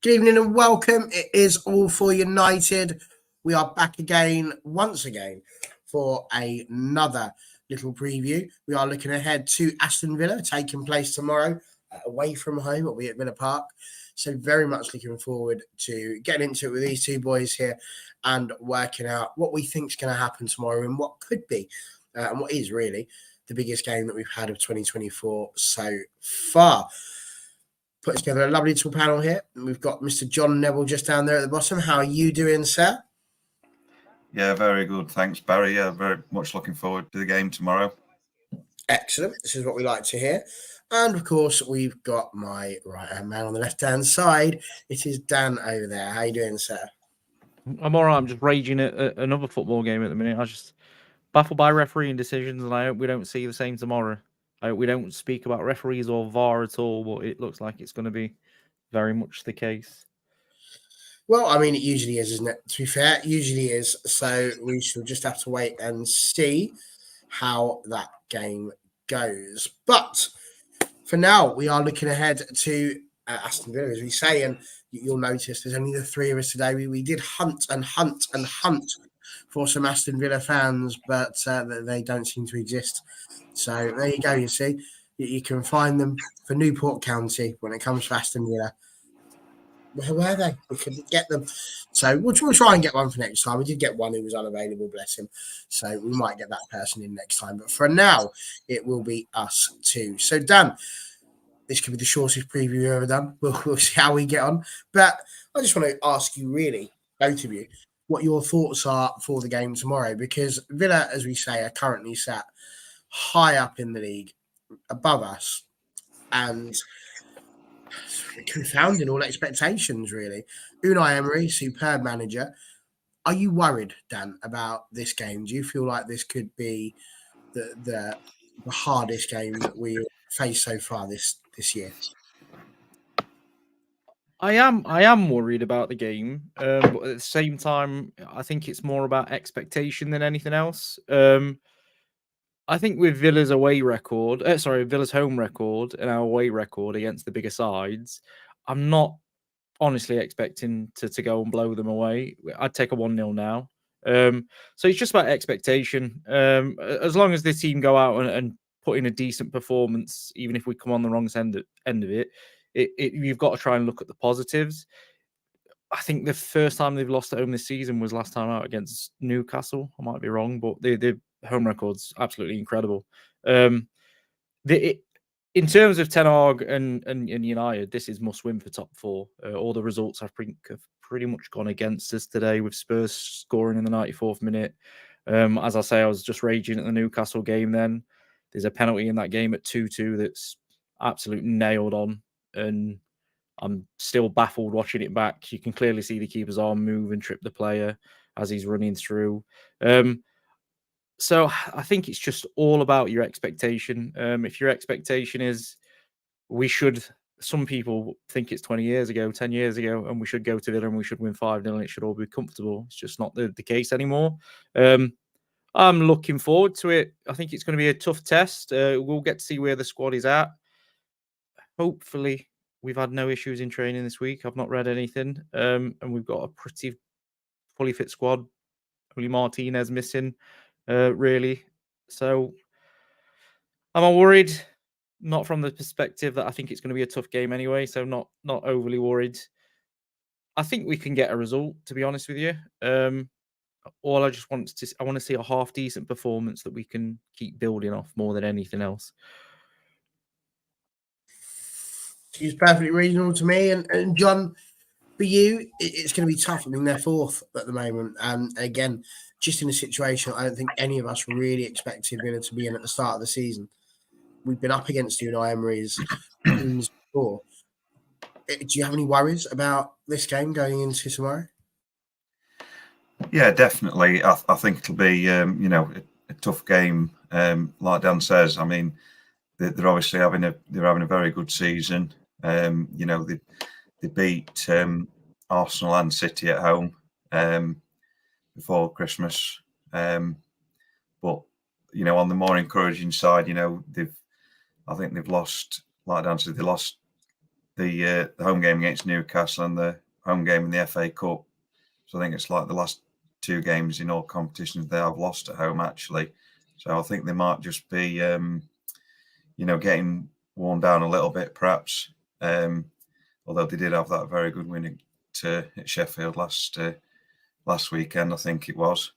Good evening and welcome. It is All for United. We are back again, once again, for another little preview. We are looking ahead to Aston Villa, taking place tomorrow, away from home, will be at Villa Park. So very much looking forward to getting into it with these two boys here and working out what we think is going to happen tomorrow and what could be, and what is really the biggest game that we've had of 2024 so far. Put together a lovely little panel here. We've got Mr. John Neville just down there at the bottom. How are you doing, sir? Yeah, very good. Thanks, Barry. Yeah, very much looking forward to the game tomorrow. Excellent. This is what we like to hear. And of course, we've got my right-hand man on the left-hand side. It is Dan over there. How you doing, sir? I'm all right. I'm just raging at another football game at the minute. I just baffled by refereeing decisions, and I hope we don't see the same tomorrow. I hope we don't speak about referees or VAR at all, but it looks like it's going to be very much the case. Well, I mean, it usually is, isn't it? To be fair, it usually is. So we shall just have to wait and see how that game goes. But for now, we are looking ahead to Aston Villa, as we say, and you'll notice there's only the three of us today. We did hunt for some Aston Villa fans, but they don't seem to exist. So there you go, you see. You can find them for Newport County when it comes to Aston Villa. Where were they? We couldn't get them. So we'll try and get one for next time. We did get one who was unavailable, bless him. So we might get that person in next time. But for now, it will be us two. So, Dan, this could be the shortest preview we've ever done. We'll see how we get on. But I just want to ask you, really, both of you, what your thoughts are for the game tomorrow. Because Villa, as we say, are currently sat high up in the league, above us. And confounding all expectations, really. Unai Emery, superb manager. Are you worried, Dan, about this game? Do you feel like this could be the hardest game that we faced so far this year? I am worried about the game, but at the same time, I think it's more about expectation than anything else. I think with Villa's Villa's home record and our away record against the bigger sides, I'm not honestly expecting to go and blow them away. I'd take a 1-0 now. So it's just about expectation. As long as the team go out and put in a decent performance, even if we come on the wrong end of it, you've got to try and look at the positives. I think the first time they've lost at home this season was last time out against Newcastle. I might be wrong, but the home record's absolutely incredible. In terms of Ten Hag and United, this is must win for top four. All the results have pretty much gone against us today, with Spurs scoring in the 94th minute. As I say, I was just raging at the Newcastle game then. There's a penalty in that game at 2-2 that's absolutely nailed on, and I'm still baffled watching it back. You can clearly see the keeper's arm move and trip the player as he's running through. So I think it's just all about your expectation. If your expectation is some people think it's 20 years ago, 10 years ago, and we should go to Villa and we should win 5-0 and it should all be comfortable. It's just not the case anymore. I'm looking forward to it. I think it's going to be a tough test. We'll get to see where the squad is at. Hopefully, we've had no issues in training this week. I've not read anything. And we've got a pretty fully fit squad. Only Martinez missing, really. So, am I worried? Not from the perspective that I think it's going to be a tough game anyway. So, not overly worried. I think we can get a result, to be honest with you. All I just want to see a half decent performance that we can keep building off more than anything else. She's perfectly reasonable to me. And John, for you, it's going to be tough. I mean, they're fourth at the moment. And again, just in a situation I don't think any of us really expected Villa to be in at the start of the season. We've been up against Unai Emery's teams before. Do you have any worries about this game going into tomorrow? Yeah, definitely. I think it'll be, a tough game. Like Dan says, I mean, they're obviously having a very good season. They beat Arsenal and City at home before Christmas. But on the more encouraging side, I think they've lost, like Dan said, they lost the home game against Newcastle and the home game in the FA Cup. So I think it's like the last 2 games in all competitions they have lost at home, actually. So I think they might just be, getting worn down a little bit, perhaps. Although they did have that very good win at Sheffield last weekend, I think it was.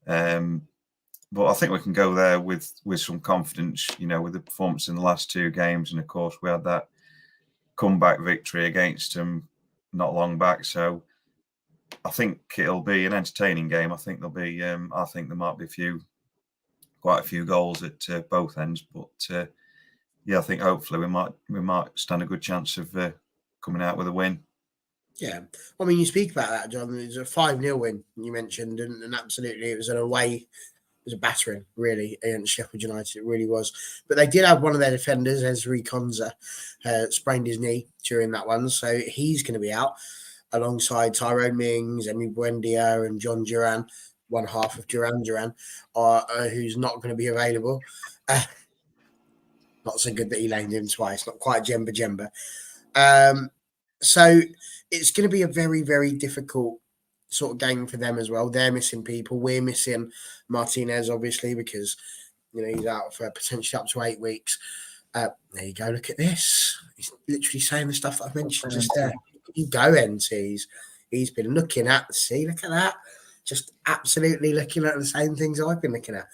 But I think we can go there with some confidence, with the performance in the last 2 games. And of course, we had that comeback victory against them not long back. So I think it'll be an entertaining game. I think there'll be, I think there might be quite a few goals at both ends. But yeah, I think hopefully we might stand a good chance of coming out with a win. Yeah, I mean, you speak about that, John. It was a 5-0 win you mentioned, and absolutely, it was an away. It was a battering, really, against Sheffield United. It really was. But they did have one of their defenders, Ezri Konza, sprained his knee during that one, so he's going to be out alongside Tyrone Mings, Emi Buendia, and John Duran, one half of Duran Duran, who's not going to be available. Not so good that he lamed him twice. Not quite Jemba. So it's going to be a very, very difficult sort of game for them as well. They're missing people. We're missing Martinez, obviously, because he's out for potentially up to 8 weeks. There you go. Look at this. He's literally saying the stuff that I've mentioned just there. You go, NTs. He's been looking at. See, look at that. Just absolutely looking at the same things I've been looking at.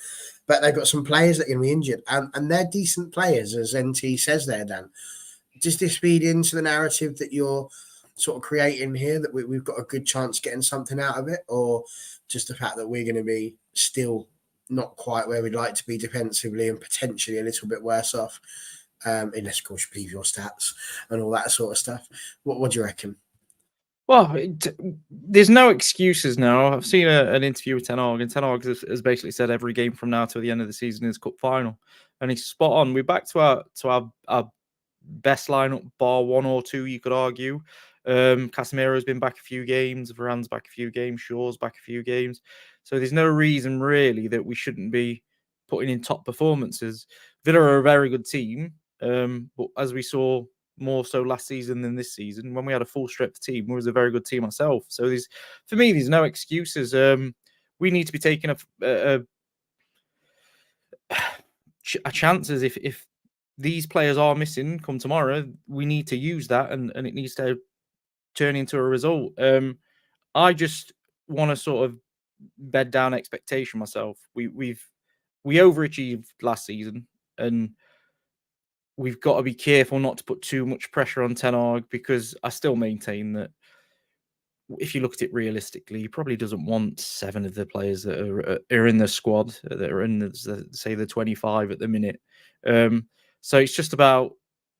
But they've got some players that are going to be injured, and they're decent players, as NT says there, Dan. Does this feed into the narrative that you're sort of creating here, that we've got a good chance getting something out of it, or just the fact that we're going to be still not quite where we'd like to be defensively and potentially a little bit worse off, unless, of course, you believe your stats and all that sort of stuff? What do you reckon? Well, there's no excuses now. I've seen an interview with Ten Hag, and Ten Hag has basically said every game from now till the end of the season is cup final, and he's spot on. We're back to our best lineup, bar 1 or 2, you could argue. Casemiro's been back a few games, Varane's back a few games, Shaw's back a few games. So there's no reason really that we shouldn't be putting in top performances. Villa are a very good team, but as we saw more so last season than this season, when we had a full strength team, we was a very good team ourselves. So for me, there's no excuses. We need to be taking a chances if these players are missing come tomorrow. We need to use that, and it needs to turn into a result. I just want to sort of bed down expectation myself. We overachieved last season, and we've got to be careful not to put too much pressure on Ten Hag, because I still maintain that if you look at it realistically, he probably doesn't want 7 of the players that are in the squad, that are in the 25 at the minute. So it's just about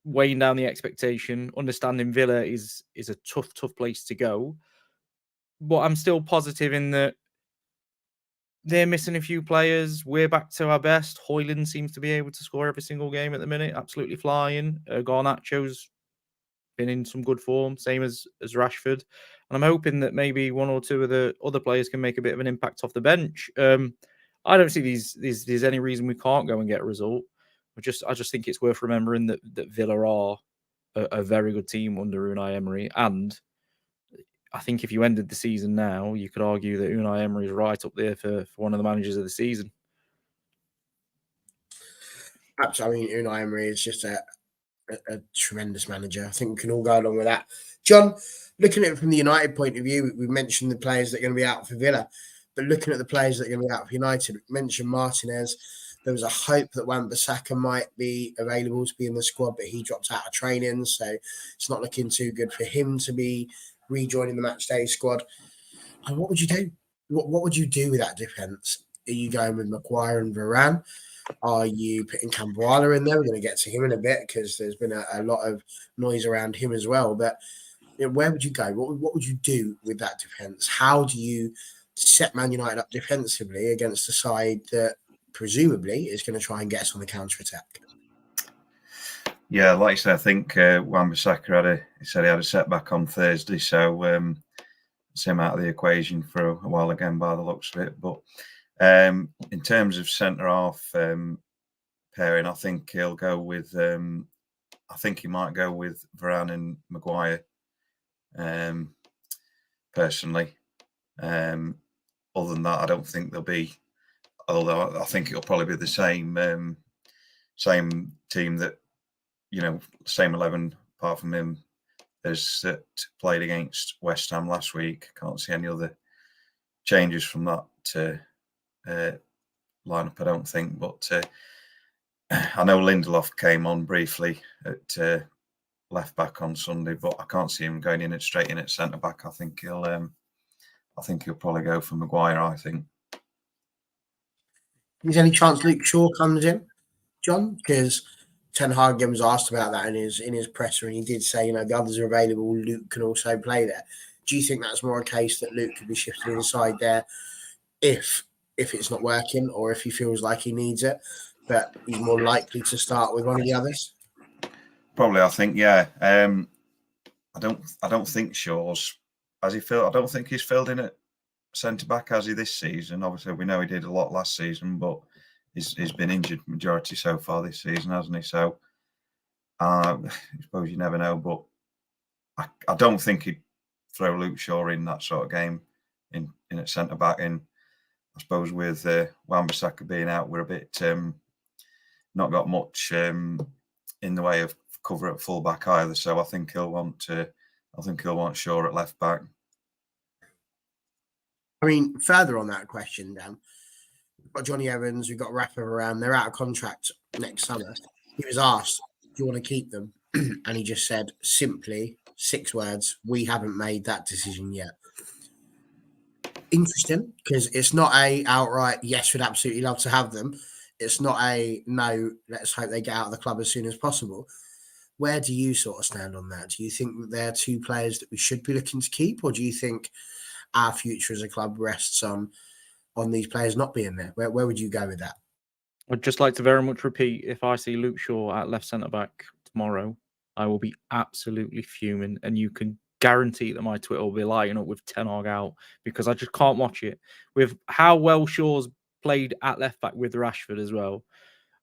weighing down the expectation, understanding Villa is a tough place to go. But I'm still positive in that they're missing a few players. We're back to our best. Højlund seems to be able to score every single game at the minute, absolutely flying. Garnacho's been in some good form, same as Rashford. And I'm hoping that maybe 1 or 2 of the other players can make a bit of an impact off the bench. I don't see there's any reason we can't go and get a result. I just think it's worth remembering that Villa are a very good team under Unai Emery. And I think if you ended the season now, you could argue that Unai Emery is right up there for one of the managers of the season. Absolutely. I mean, Unai Emery is just a tremendous manager. I think we can all go along with that. John, looking at it from the United point of view, we mentioned the players that are going to be out for Villa, but looking at the players that are going to be out for United, we mentioned Martinez. There was a hope that Wan-Bissaka might be available to be in the squad, but he dropped out of training, so it's not looking too good for him to be rejoining the matchday squad. And what would you do? What would you do with that defence? Are you going with Maguire and Varane? Are you putting Cambrala in there? We're going to get to him in a bit because there's been a lot of noise around him as well. But where would you go? What would you do with that defence? How do you set Man United up defensively against a side that presumably is going to try and get us on the counter-attack? Yeah, like you said, I think Wan-Bissaka said he had a setback on Thursday, so it's him out of the equation for a while again by the looks of it. But in terms of centre half pairing, I think he'll go with I think he might go with Varane and Maguire. Personally, other than that, I don't think there'll be. Although I think it'll probably be the same team that, same 11 apart from him as that played against West Ham last week. Can't see any other changes from that lineup, I don't think. But I know Lindelof came on briefly at left back on Sunday, but I can't see him going in straight in at centre back. I think he'll probably go for Maguire. I think. Is there any chance Luke Shaw comes in, John? Because Ten Hag was asked about that in his presser, and he did say, the others are available. Luke can also play there. Do you think that's more a case that Luke could be shifted inside there if it's not working, or if he feels like he needs it, but he's more likely to start with one of the others? Probably, I think, yeah. I don't think Shaw's I don't think he's filled in at centre back, has he, this season? Obviously, we know he did a lot last season, but he's been injured majority so far this season, hasn't he? So I suppose you never know, but I don't think he'd throw Luke Shaw in that sort of game in at centre back. And I suppose with Wan-Bissaka being out, we're a bit not got much in the way of cover at full back either. So I think he'll want Shaw at left back. I mean, further on that question, Dan, we've got Johnny Evans, we've got Rafa around. They're out of contract next summer. He was asked, "Do you want to keep them?" And he just said simply 6 words: "We haven't made that decision yet." Interesting, because it's not a outright yes, we'd absolutely love to have them. It's not a no, let's hope they get out of the club as soon as possible. Where do you sort of stand on that? Do you think that they're 2 players that we should be looking to keep, or do you think our future as a club rests on these players not being there? Where would you go with that? I'd just like to very much repeat, if I see Luke Shaw at left centre-back tomorrow, I will be absolutely fuming, and you can guarantee that my Twitter will be lighting up with Ten Hag out, because I just can't watch it. With how well Shaw's played at left-back with Rashford as well,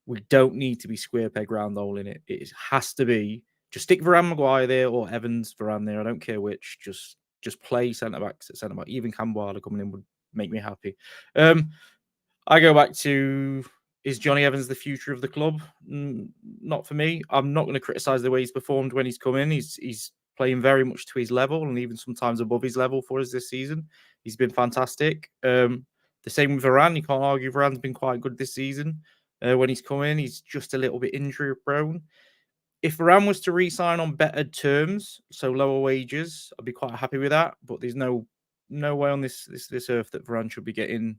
we don't need to be square peg round hole in it. It has to be, just stick Varane Maguire there or Evans Varane there, I don't care which, just play centre-backs at centre-back. Even Camboire coming in would make me happy. I go back to, is Johnny Evans the future of the club? Not for me. I'm not going to criticise the way he's performed when he's come in. He's playing very much to his level, and even sometimes above his level for us this season. He's been fantastic. The same with Varane. You can't argue Varane's been quite good this season. When he's come in, he's just a little bit injury prone. If Varane was to re-sign on better terms, so lower wages, I'd be quite happy with that. But there's no way on this earth that Varane should be getting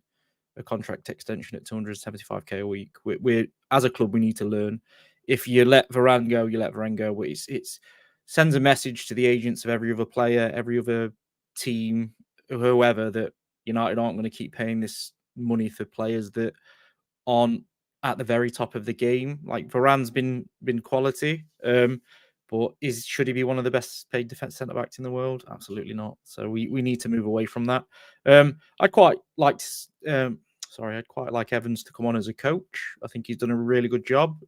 a contract extension at 275k a week. We're as a club, we need to learn. If you let Varane go, you let Varane go. But it's sends a message to the agents of every other player, every other team, whoever, that United aren't going to keep paying this money for players that aren't at the very top of the game. Like Varane's been quality, but should he be one of the best paid defense centre backs in the world? Absolutely not. So we need to move away from that. I'd quite like Evans to come on as a coach. I think he's done a really good job.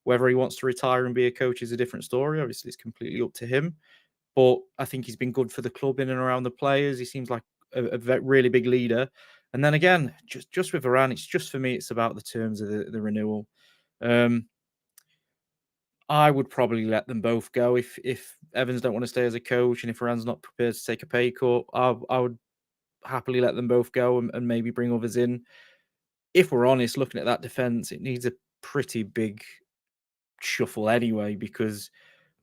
Whether he wants to retire and be a coach is a different story. Obviously, it's completely up to him. But I think he's been good for the club in and around the players. He seems like a really big leader. And then again, just with Varane, it's just, for me, it's about the terms of the renewal. I would probably let them both go if Evans don't want to stay as a coach, and if Varane's not prepared to take a pay cut. I would happily let them both go and maybe bring others in. If we're honest, looking at that defense, it needs a pretty big shuffle anyway, because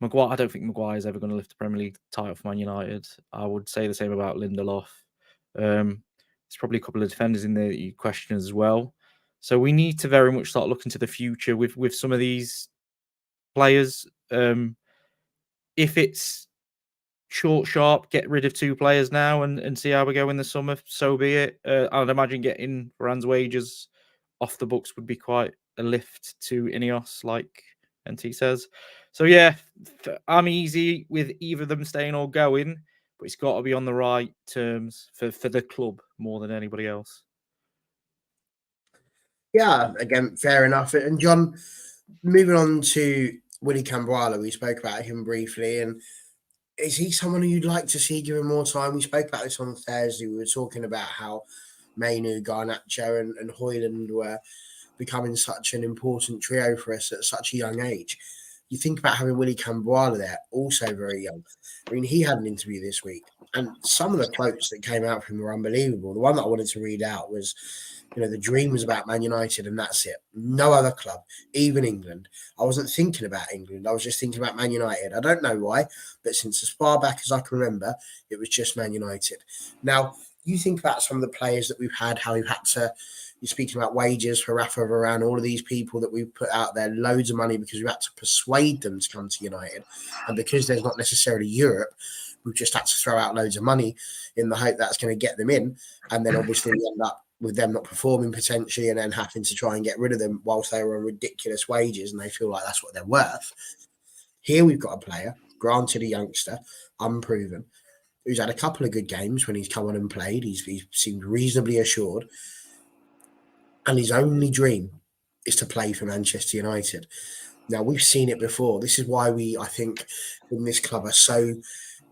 Maguire, I don't think Maguire is ever going to lift the Premier League title for Man United. I would say the same about Lindelof. There's probably a couple of defenders in there that you question as well. So we need to very much start looking to the future with some of these players. If it's short, sharp, get rid of 2 players now and see how we go in the summer, so be it. I'd imagine getting Varane's wages off the books would be quite a lift to Ineos, like NT says. So yeah, I'm easy with either of them staying or going, but it's got to be on the right terms for the club more than anybody else. Yeah, again, fair enough. And John, moving on to Willie Cambrala, we spoke about him briefly, and is he someone who you'd like to see given more time? We spoke about this on Thursday. We were talking about how Mainu, Garnacho, and Hoyland were becoming such an important trio for us at such a young age. You think about having Willie Cambrala there, also very young. I mean, he had an interview this week, and some of the quotes that came out from him were unbelievable. The one that I wanted to read out was, the dream was about Man United, and that's it. No other club, even England. I wasn't thinking about England. I was just thinking about Man United. I don't know why, but since as far back as I can remember, it was just Man United. Now, you think about some of the players that we've had, how we've had to. You're speaking about wages for Rafa Varane, all of these people that we've put out there, loads of money because we've had to persuade them to come to United. And because there's not necessarily Europe, we've just had to throw out loads of money in the hope that's going to get them in. And then obviously we end up with them not performing potentially and then having to try and get rid of them whilst they were on ridiculous wages and they feel like that's what they're worth. Here we've got a player, granted a youngster, unproven, who's had a couple of good games when he's come on and played. He's seemed reasonably assured. And his only dream is to play for Manchester United. Now, we've seen it before. This is why I think, in this club are so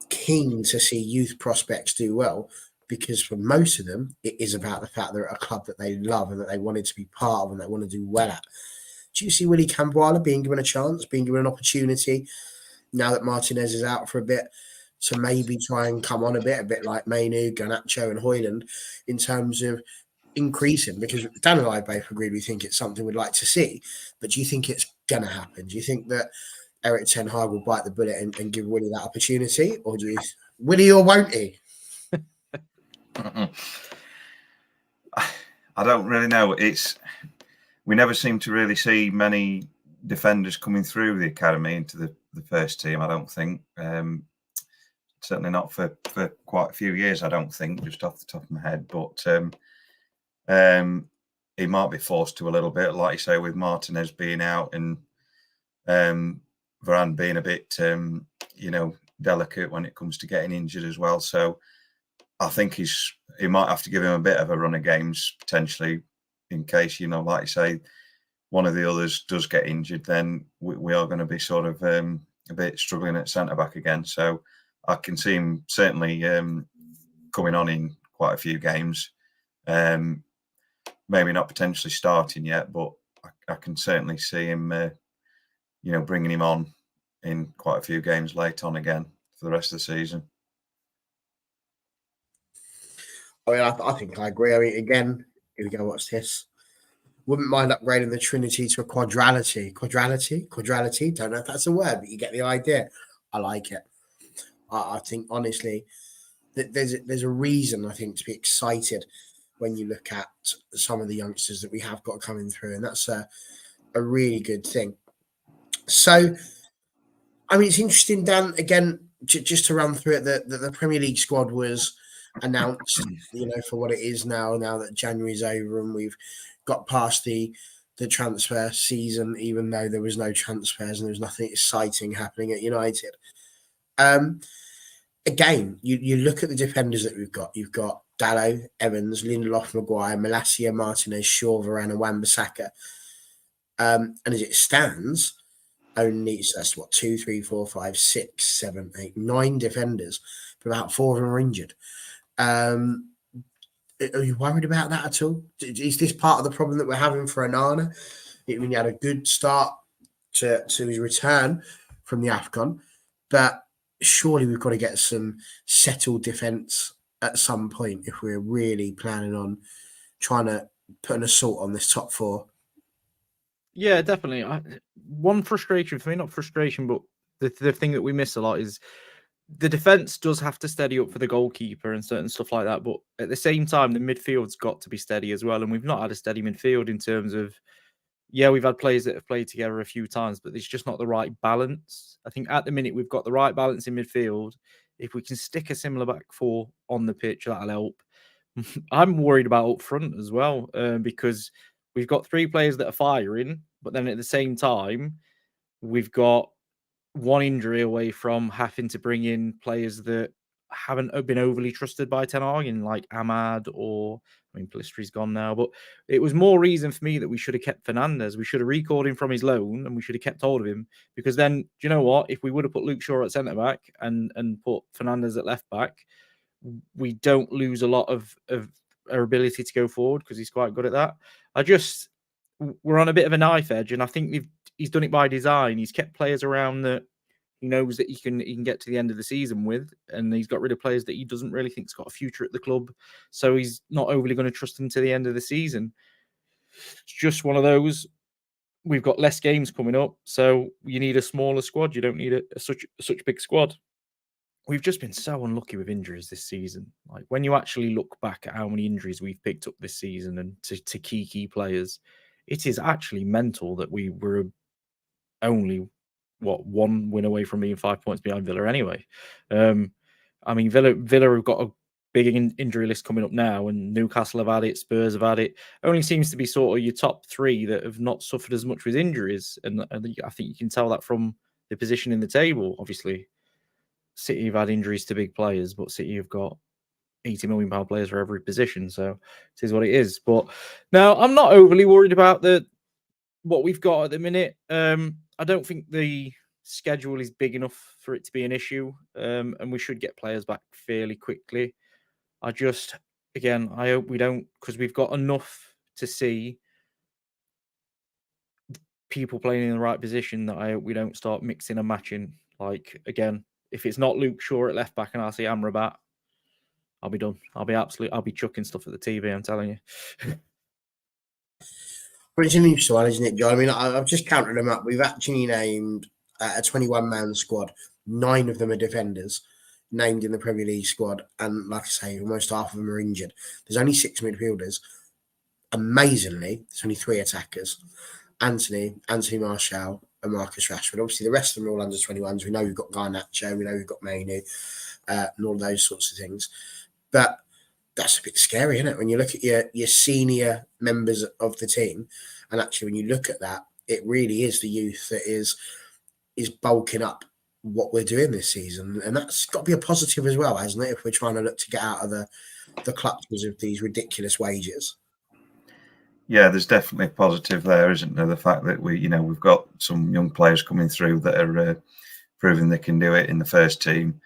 keen to see youth prospects do well, because for most of them, it is about the fact they're at a club that they love and that they wanted to be part of and they want to do well at. Do you see Willie Cambrala being given a chance, being given an opportunity, now that Martinez is out for a bit, to maybe try and come on a bit like Mainu, Garnacho and Hoyland, in terms of increasing? Because Dan and I both agreed we think it's something we'd like to see, but do you think it's going to happen? Do you think that Eric Ten Hag will bite the bullet and give Willie that opportunity, or do you, Willie or won't he? I don't really know. We never seem to really see many defenders coming through the academy into the first team. I don't think. Certainly not for quite a few years. I don't think, just off the top of my head. But he might be forced to a little bit, like you say, with Martinez being out and Varane being a bit, delicate when it comes to getting injured as well. So I think he might have to give him a bit of a run of games potentially, in case, like you say, one of the others does get injured. Then we are going to be sort of a bit struggling at centre back again. So I can see him certainly coming on in quite a few games. Maybe not potentially starting yet, but I can certainly see him, bringing him on in quite a few games late on again for the rest of the season. I mean, I think I agree. I mean, again, here we go. What's this? Wouldn't mind upgrading the Trinity to a quadrality. Quadrality. Don't know if that's a word, but you get the idea. I like it. I think, honestly, that there's a reason, I think, to be excited when you look at some of the youngsters that we have got coming through, and that's a really good thing. So, I mean, it's interesting, Dan, again, just to run through it, the Premier League squad was announced, for what it is now that January's over and we've got past the transfer season, even though there was no transfers and there was nothing exciting happening at United. Again, you look at the defenders that we've got. You've got Dalot, Evans, Lindelof, Maguire, Malacia, Martinez, Shaw, Varane, and Wan-Bissaka. And as it stands, only, so that's 2, 3, 4, 5, 6, 7, 8, 9 defenders, but about 4 of them are injured. Are you worried about that at all? Is this part of the problem that we're having for Onana? I mean, he had a good start to his return from the AFCON, but surely we've got to get some settled defence at some point if we're really planning on trying to put an assault on this top 4. Yeah, definitely. One frustration for me, not frustration, but the thing that we miss a lot is the defence does have to steady up for the goalkeeper and certain stuff like that. But at the same time, the midfield's got to be steady as well. And we've not had a steady midfield in terms of, we've had players that have played together a few times, but it's just not the right balance. I think at the minute we've got the right balance in midfield. If we can stick a similar back 4 on the pitch, that'll help. I'm worried about up front as well, because we've got 3 players that are firing, but then at the same time, we've got one injury away from having to bring in players that haven't been overly trusted by Ten Hag, in like Ahmad or, I mean, Pellistri's gone now, but it was more reason for me that we should have kept Fernandes. We should have recalled him from his loan and we should have kept hold of him, because then, do you know what? If we would have put Luke Shaw at centre back and put Fernandes at left back, we don't lose a lot of our ability to go forward, because he's quite good at that. We're on a bit of a knife edge, and I think he's done it by design. He's kept players around that he knows that he can get to the end of the season with, and he's got rid of players that he doesn't really think's got a future at the club. So he's not overly going to trust them to the end of the season. It's just one of those. We've got less games coming up, so you need a smaller squad. You don't need such big squad. We've just been so unlucky with injuries this season. Like, when you actually look back at how many injuries we've picked up this season and to key players, it is actually mental that we were only one win away from being 5 points behind Villa anyway. I mean, Villa have got a big injury list coming up now, and Newcastle have had it, Spurs have had it. Only seems to be sort of your top three that have not suffered as much with injuries, and I think you can tell that from the position in the table. Obviously, City have had injuries to big players, but City have got £80 million players for every position, so it is what it is. But no, I'm not overly worried about what we've got at the minute. I don't think the schedule is big enough for it to be an issue, and we should get players back fairly quickly. I hope we don't, because we've got enough to see people playing in the right position, that I hope we don't start mixing and matching. Like, again, if it's not Luke Shaw at left back and I see Amrabat, I'll be done. I'll be chucking stuff at the TV, I'm telling you. But it's an interesting one, isn't it, John? I mean, I've just counted them up. We've actually named a 21-man squad. 9 of them are defenders named in the Premier League squad. And like I say, almost half of them are injured. There's only 6 midfielders. Amazingly, there's only 3 attackers. Anthony Martial, and Marcus Rashford. Obviously, the rest of them are all under 21s. We know we've got Garnacho, we know we've got Mainu, and all those sorts of things. But that's a bit scary, isn't it? When you look at your senior members of the team, and actually when you look at that, it really is the youth that is bulking up what we're doing this season. And that's got to be a positive as well, hasn't it? If we're trying to look to get out of the clutches of these ridiculous wages. Yeah, there's definitely a positive there, isn't there? The fact that we've got some young players coming through that are proving they can do it in the first team.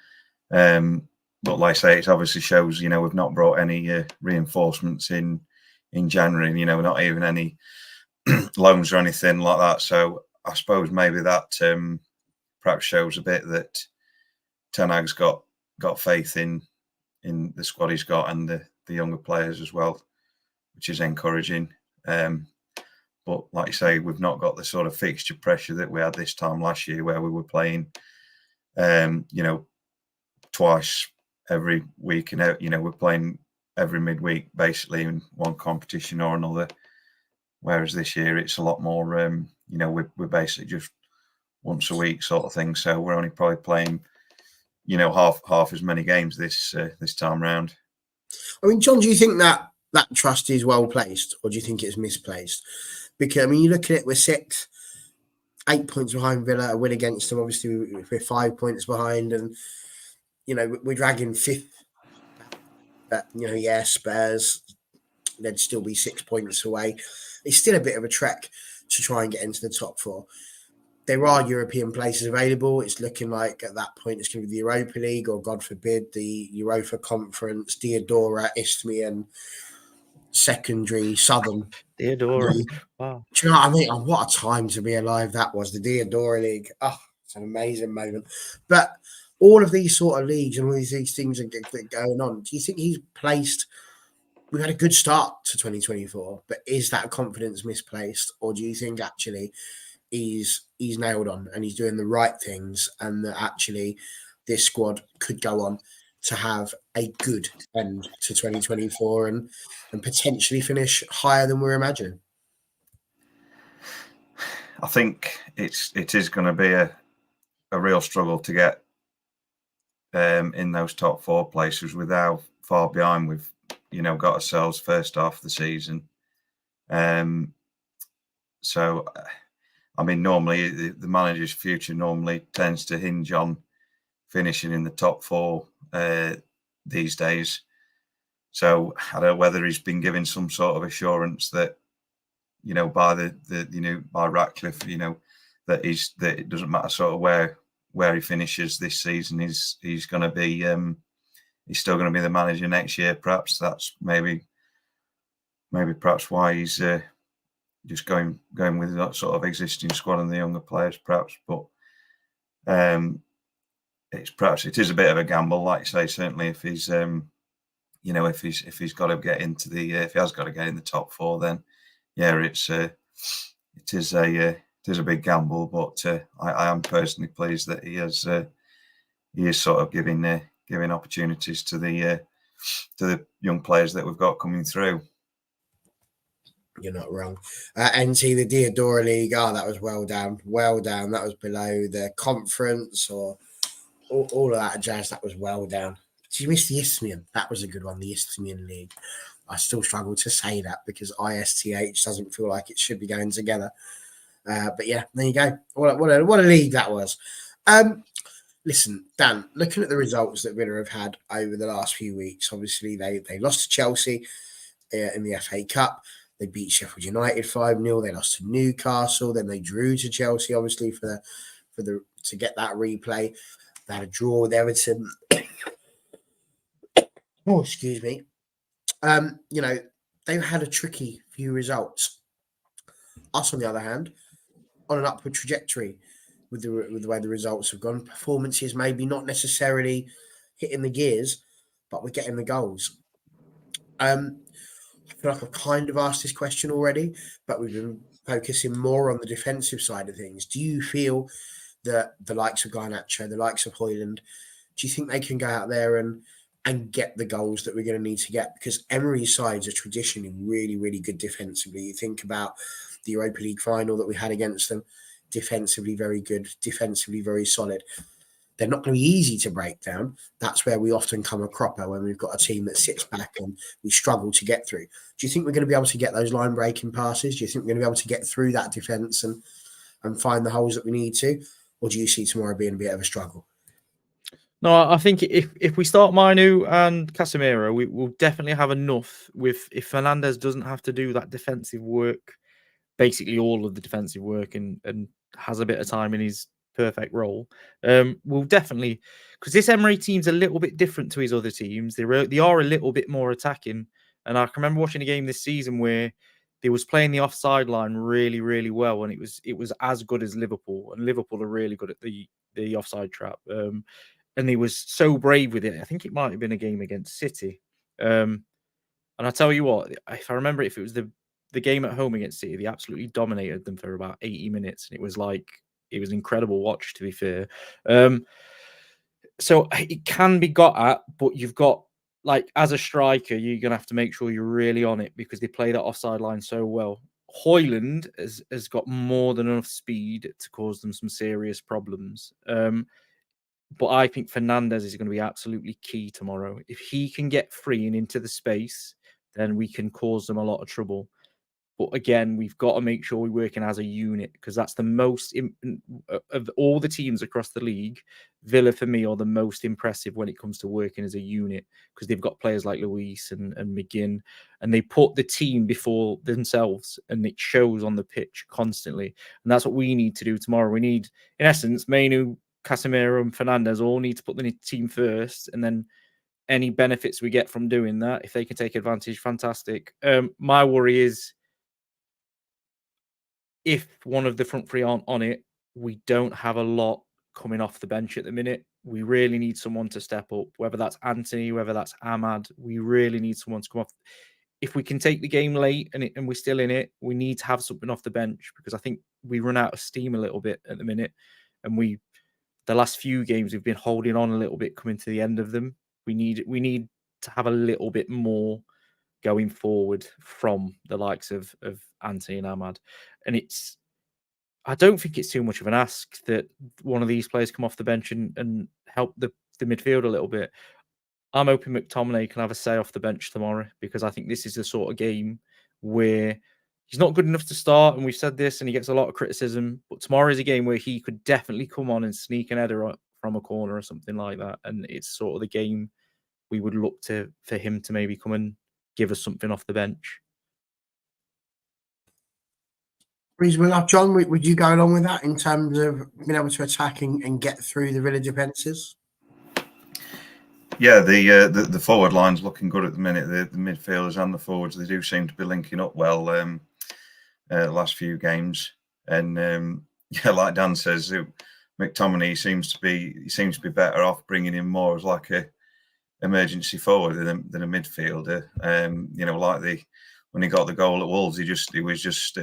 But like I say, it obviously shows, we've not brought any reinforcements in January, not even any loans or anything like that. So I suppose maybe that perhaps shows a bit that Ten Hag's got faith in the squad he's got and the younger players as well, which is encouraging. But like you say, we've not got the sort of fixture pressure that we had this time last year, where we were playing, twice every week, and we're playing every midweek basically in one competition or another. Whereas this year it's a lot more, we're basically just once a week sort of thing. So we're only probably playing, half as many games this time round. I mean, John, do you think that trust is well placed, or do you think it's misplaced? Because I mean, you look at it, we're 6th, 8 points behind Villa, a win against them. Obviously, we're 5 points behind, and we're dragging 5th. But Spurs, they'd still be 6 points away. It's still a bit of a trek to try and get into the top 4. There are European places available. It's looking like at that point it's going to be the Europa League, or God forbid, the Europa Conference, Diadora, Isthmian, secondary, Southern. Diadora. Wow. Do you know what I mean? Oh, what a time to be alive that was, the Diadora League. Oh, it's an amazing moment. But all of these sort of leagues and all these things are going on. Do you think he's placed? We've had a good start to 2024, but is that confidence misplaced, or do you think actually he's nailed on and he's doing the right things, and that actually this squad could go on to have a good end to 2024 and potentially finish higher than we're imagining? I think it is going to be a real struggle to get in those top 4 places with how far behind we've got ourselves first half of the season. So I mean, normally the manager's future normally tends to hinge on finishing in the top 4 these days. So I don't know whether he's been given some sort of assurance that, by by Ratcliffe, that it doesn't matter sort of where he finishes this season. He's going to be he's still going to be the manager next year. Perhaps that's maybe perhaps why he's just going with that sort of existing squad and the younger players, perhaps. But it is a bit of a gamble, like you say. Certainly, if he's if he's got to get into if he has got to get in the top 4, then it is a big gamble. But I am personally pleased that he is sort of giving opportunities to the young players that we've got coming through. You're not wrong. NT, the Diodora League, that was well down. That was below the conference or all of that jazz. That was well down. Did you miss the Isthmian? That was a good one, the Isthmian League. I still struggle to say that because ISTH doesn't feel like it should be going together. But yeah, there you go. What a league that was. Listen, Dan, looking at the results that Villa have had over the last few weeks, obviously they lost to Chelsea in the FA Cup. They beat Sheffield United 5-0. They lost to Newcastle. Then they drew to Chelsea, obviously, to get that replay. They had a draw with Everton. Oh, excuse me. They've had a tricky few results. Us, on the other hand, on an upward trajectory with the way the results have gone. Performances maybe not necessarily hitting the gears, but we're getting the goals. I feel like I've kind of asked this question already, but we've been focusing more on the defensive side of things. Do you feel that the likes of Garnacho, the likes of Højlund, do you think they can go out there and get the goals that we're going to need to get? Because Emery's sides are traditionally really, really good defensively. You think about the Europa League final that we had against them, defensively very good, defensively very solid. They're not going to be easy to break down. That's where we often come a cropper when we've got a team that sits back and we struggle to get through. Do you think we're going to be able to get those line breaking passes? Do you think we're going to be able to get through that defence and find the holes that we need to? Or do you see tomorrow being a bit of a struggle? No, I think if we start Manu and Casemiro, we will definitely have enough. If Fernandez doesn't have to do that defensive work, basically all of the defensive work, and has a bit of time in his perfect role, we'll definitely, because this Emery team's a little bit different to his other teams. They are a little bit more attacking, and I can remember watching a game this season where they was playing the offside line really, really well, and it was as good as Liverpool, and Liverpool are really good at the offside trap. And he was so brave with it. I think it might have been a game against City. And I tell you what, if I remember, if it was the game at home against City, they absolutely dominated them for about 80 minutes. And it was an incredible watch, to be fair. So it can be got at, but you've got, as a striker, you're going to have to make sure you're really on it because they play that offside line so well. Højlund has got more than enough speed to cause them some serious problems. But I think Fernandez is going to be absolutely key tomorrow. If he can get free and into the space, then we can cause them a lot of trouble. But again, we've got to make sure we're working as a unit because that's the most of all the teams across the league. Villa, for me, are the most impressive when it comes to working as a unit because they've got players like Luis and McGinn, and they put the team before themselves, and it shows on the pitch constantly. And that's what we need to do tomorrow. We need, in essence, Manu, Casemiro and Fernandez all need to put the team first, and then any benefits we get from doing that, if they can take advantage, fantastic. My worry is if one of the front three aren't on it, we don't have a lot coming off the bench at the minute. We really need someone to step up, whether that's Anthony, whether that's Ahmad. We really need someone to come off. If we can take the game late and we're still in it, we need to have something off the bench because I think we run out of steam a little bit at the minute. And the last few games, we've been holding on a little bit coming to the end of them. We need to have a little bit more going forward from the likes of Anthony and Ahmad. And I don't think it's too much of an ask that one of these players come off the bench and help the midfield a little bit. I'm hoping McTominay can have a say off the bench tomorrow because I think this is the sort of game where he's not good enough to start, and we've said this, and he gets a lot of criticism. But tomorrow is a game where he could definitely come on and sneak an header from a corner or something like that. And it's sort of the game we would look for him to maybe come and give us something off the bench. Reasonable enough, John. Would you go along with that in terms of being able to attack and get through the Villa defences? Yeah, the forward line's looking good at the minute. The midfielders and the forwards, they do seem to be linking up well the last few games. And yeah, like Dan says, McTominay seems to be better off bringing him more as like a emergency forward than a midfielder. Like when he got the goal at Wolves, he was just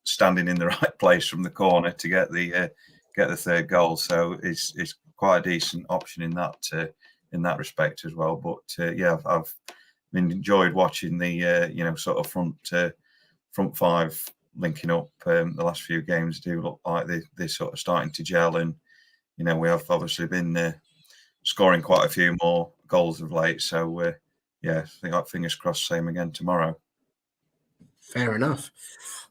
standing in the right place from the corner to get the third goal. So it's quite a decent option in that respect as well. But yeah, I've been enjoyed watching the sort of front five linking up. The last few games do look like they're sort of starting to gel, and we have obviously been scoring quite a few more goals of late. So yeah, I think fingers crossed, same again tomorrow. Fair enough.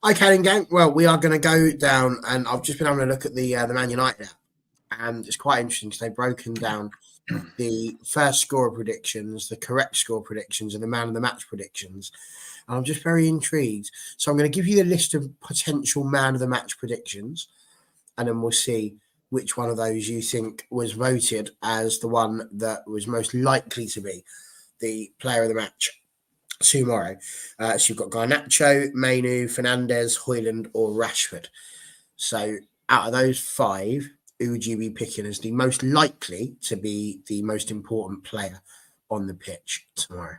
Okay, then, gang. Well, we are going to go down, and I've just been having a look at the Man United app, and it's quite interesting because they've broken down the first score predictions, the correct score predictions, and the man of the match predictions. And I'm just very intrigued. So I'm going to give you the list of potential man of the match predictions, and then we'll see which one of those you think was voted as the one that was most likely to be the player of the match tomorrow. So you've got Garnacho, Mainu, Fernandes, Højlund, or Rashford. So out of those five, who would you be picking as the most likely to be the most important player on the pitch tomorrow?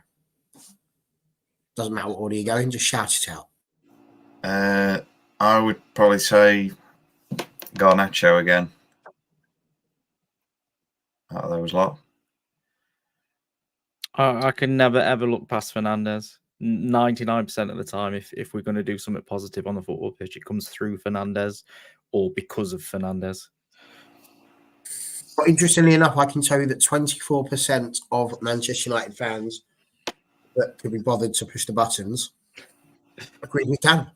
Doesn't matter what order you go in, just shout it out. I would probably say Garnacho again. Out of those lot. I can never ever look past Fernandes. 99% of the time, if we're going to do something positive on the football pitch, it comes through Fernandes or because of Fernandes. Well, interestingly enough, I can tell you that 24% of Manchester United fans that could be bothered to push the buttons agreed with Dan.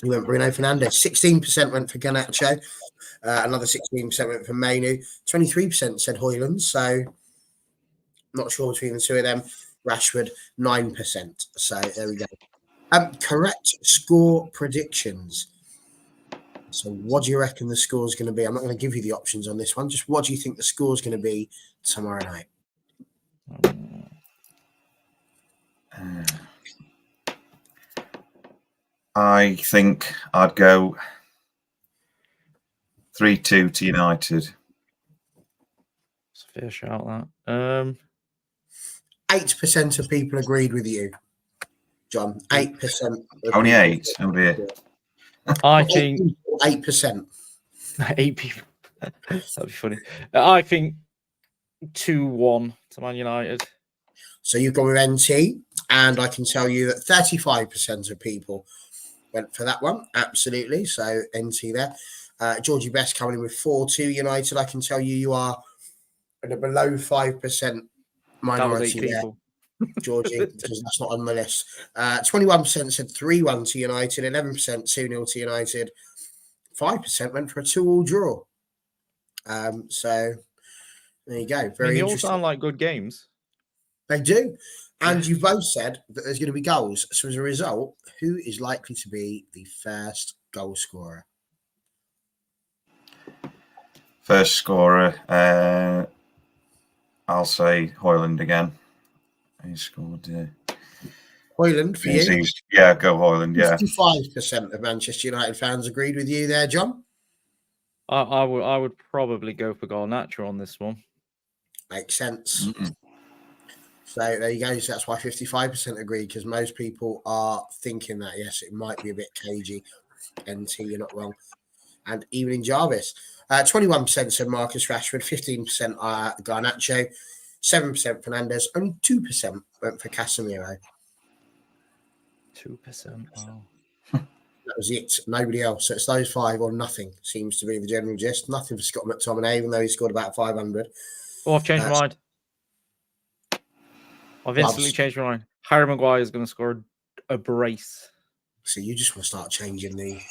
He went Bruno Fernandes. 16% went for Garnacho. Another 16% went for Mainu. 23% said Højlund. So not sure between the two of them. Rashford, 9%. So there we go. Correct score predictions. So what do you reckon the score is going to be? I'm not going to give you the options on this one. Just what do you think the score is going to be tomorrow night? I think I'd go 3-2 to United. It's a fair shout, that. 8% of people agreed with you, John. 8%. Only 8? Oh dear. I think 8%. 8 people. That'd be funny. I think 2-1 to Man United. So you've gone with NT, and I can tell you that 35% of people went for that one. Absolutely. So NT there. Georgie Best coming in with 4-2 United. I can tell you are in a below 5% minority there, Georgie, because that's not on the list. 21% said 3-1 to United, 11% 2-0 to United, 5% went for a 2-2 draw. So there you go. Very they interesting. all sound like good games. They do. And you've both said that there's going to be goals. So as a result, who is likely to be the first goal scorer? First scorer, I'll say Højlund again. He scored. Højlund for you? Yeah, go Højlund, yeah. 55% of Manchester United fans agreed with you there, John. I would probably go for Garnacho on this one. Makes sense. Mm-hmm. So there you go. So that's why 55% agree, because most people are thinking that, yes, it might be a bit cagey. NT, you're not wrong. And even in Jarvis, 21% said Marcus Rashford, 15% Garnacho, 7% Fernandes, only 2% went for Casemiro. 2%, wow. That was it. Nobody else. So it's those five or nothing, seems to be the general gist. Nothing for Scott McTominay, even though he scored about 500. Oh, I've changed my mind. I've instantly changed my mind. Harry Maguire is going to score a brace. So you just want to start changing these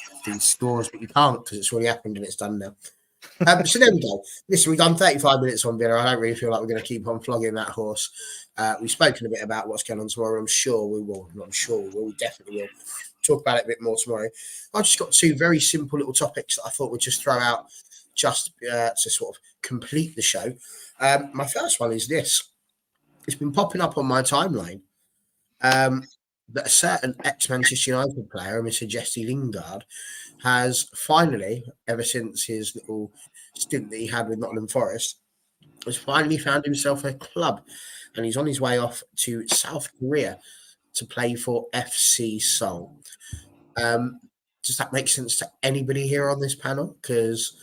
scores, but you can't because it's already happened and it's done now. So there we go. Listen, we've done 35 minutes on Villa. I don't really feel like we're going to keep on flogging that horse. We've spoken a bit about what's going on tomorrow. I'm sure we will. I'm sure we will. We definitely will talk about it a bit more tomorrow. I've just got two very simple little topics that I thought we'd just throw out just to sort of complete the show. My first one is this. It's been popping up on my timeline that a certain ex-Manchester United player, Mr. Jesse Lingard, has finally, ever since his little stint that he had with Nottingham Forest, has finally found himself a club. And he's on his way off to South Korea to play for FC Seoul. Does that make sense to anybody here on this panel? Because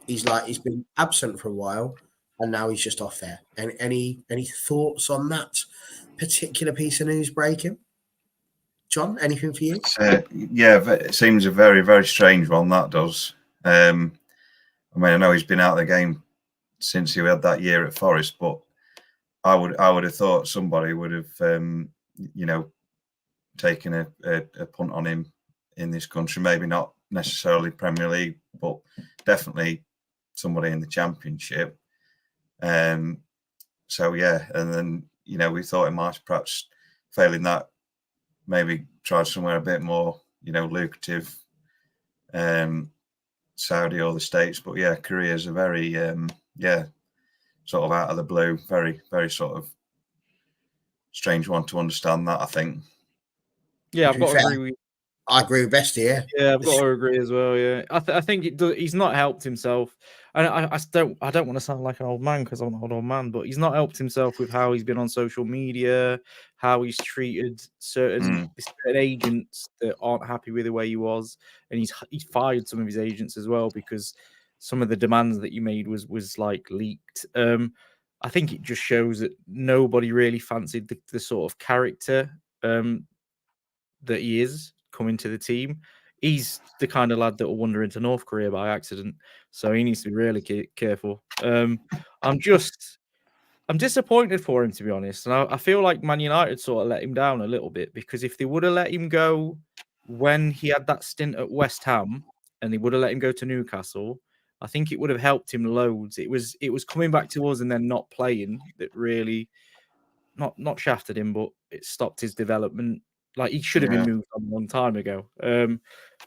he's been absent for a while, and now he's just off there. And any thoughts on that particular piece of news breaking? John, anything for you? Yeah, it seems a very, very strange one, that does. I mean, I know he's been out of the game since he had that year at Forest, but I would have thought somebody would have, taken a punt on him in this country. Maybe not necessarily Premier League, but definitely somebody in the Championship. So yeah, and then we thought he might perhaps failing that, maybe try somewhere a bit more lucrative, Saudi or the States. But yeah, Korea is a very sort of out of the blue, very, very sort of strange one to understand that, I think. Yeah, I've got to agree with. I agree with Bestie, yeah. Yeah, I've got to agree as well. Yeah, I think he's not helped himself, and I don't want to sound like an old man because I'm not an old man, but he's not helped himself with how he's been on social media, how he's treated certain agents that aren't happy with the way he was, and he's fired some of his agents as well because some of the demands that he made was like leaked. I think it just shows that nobody really fancied the sort of character that he is coming to the team. He's the kind of lad that will wander into North Korea by accident, so he needs to be really careful. I'm disappointed for him, to be honest, and I feel like Man United sort of let him down a little bit, because if they would have let him go when he had that stint at West Ham and they would have let him go to Newcastle, I think it would have helped him loads. It was coming back to us and then not playing that really not shafted him, but it stopped his development. Like, he should have been moved on a long time ago. But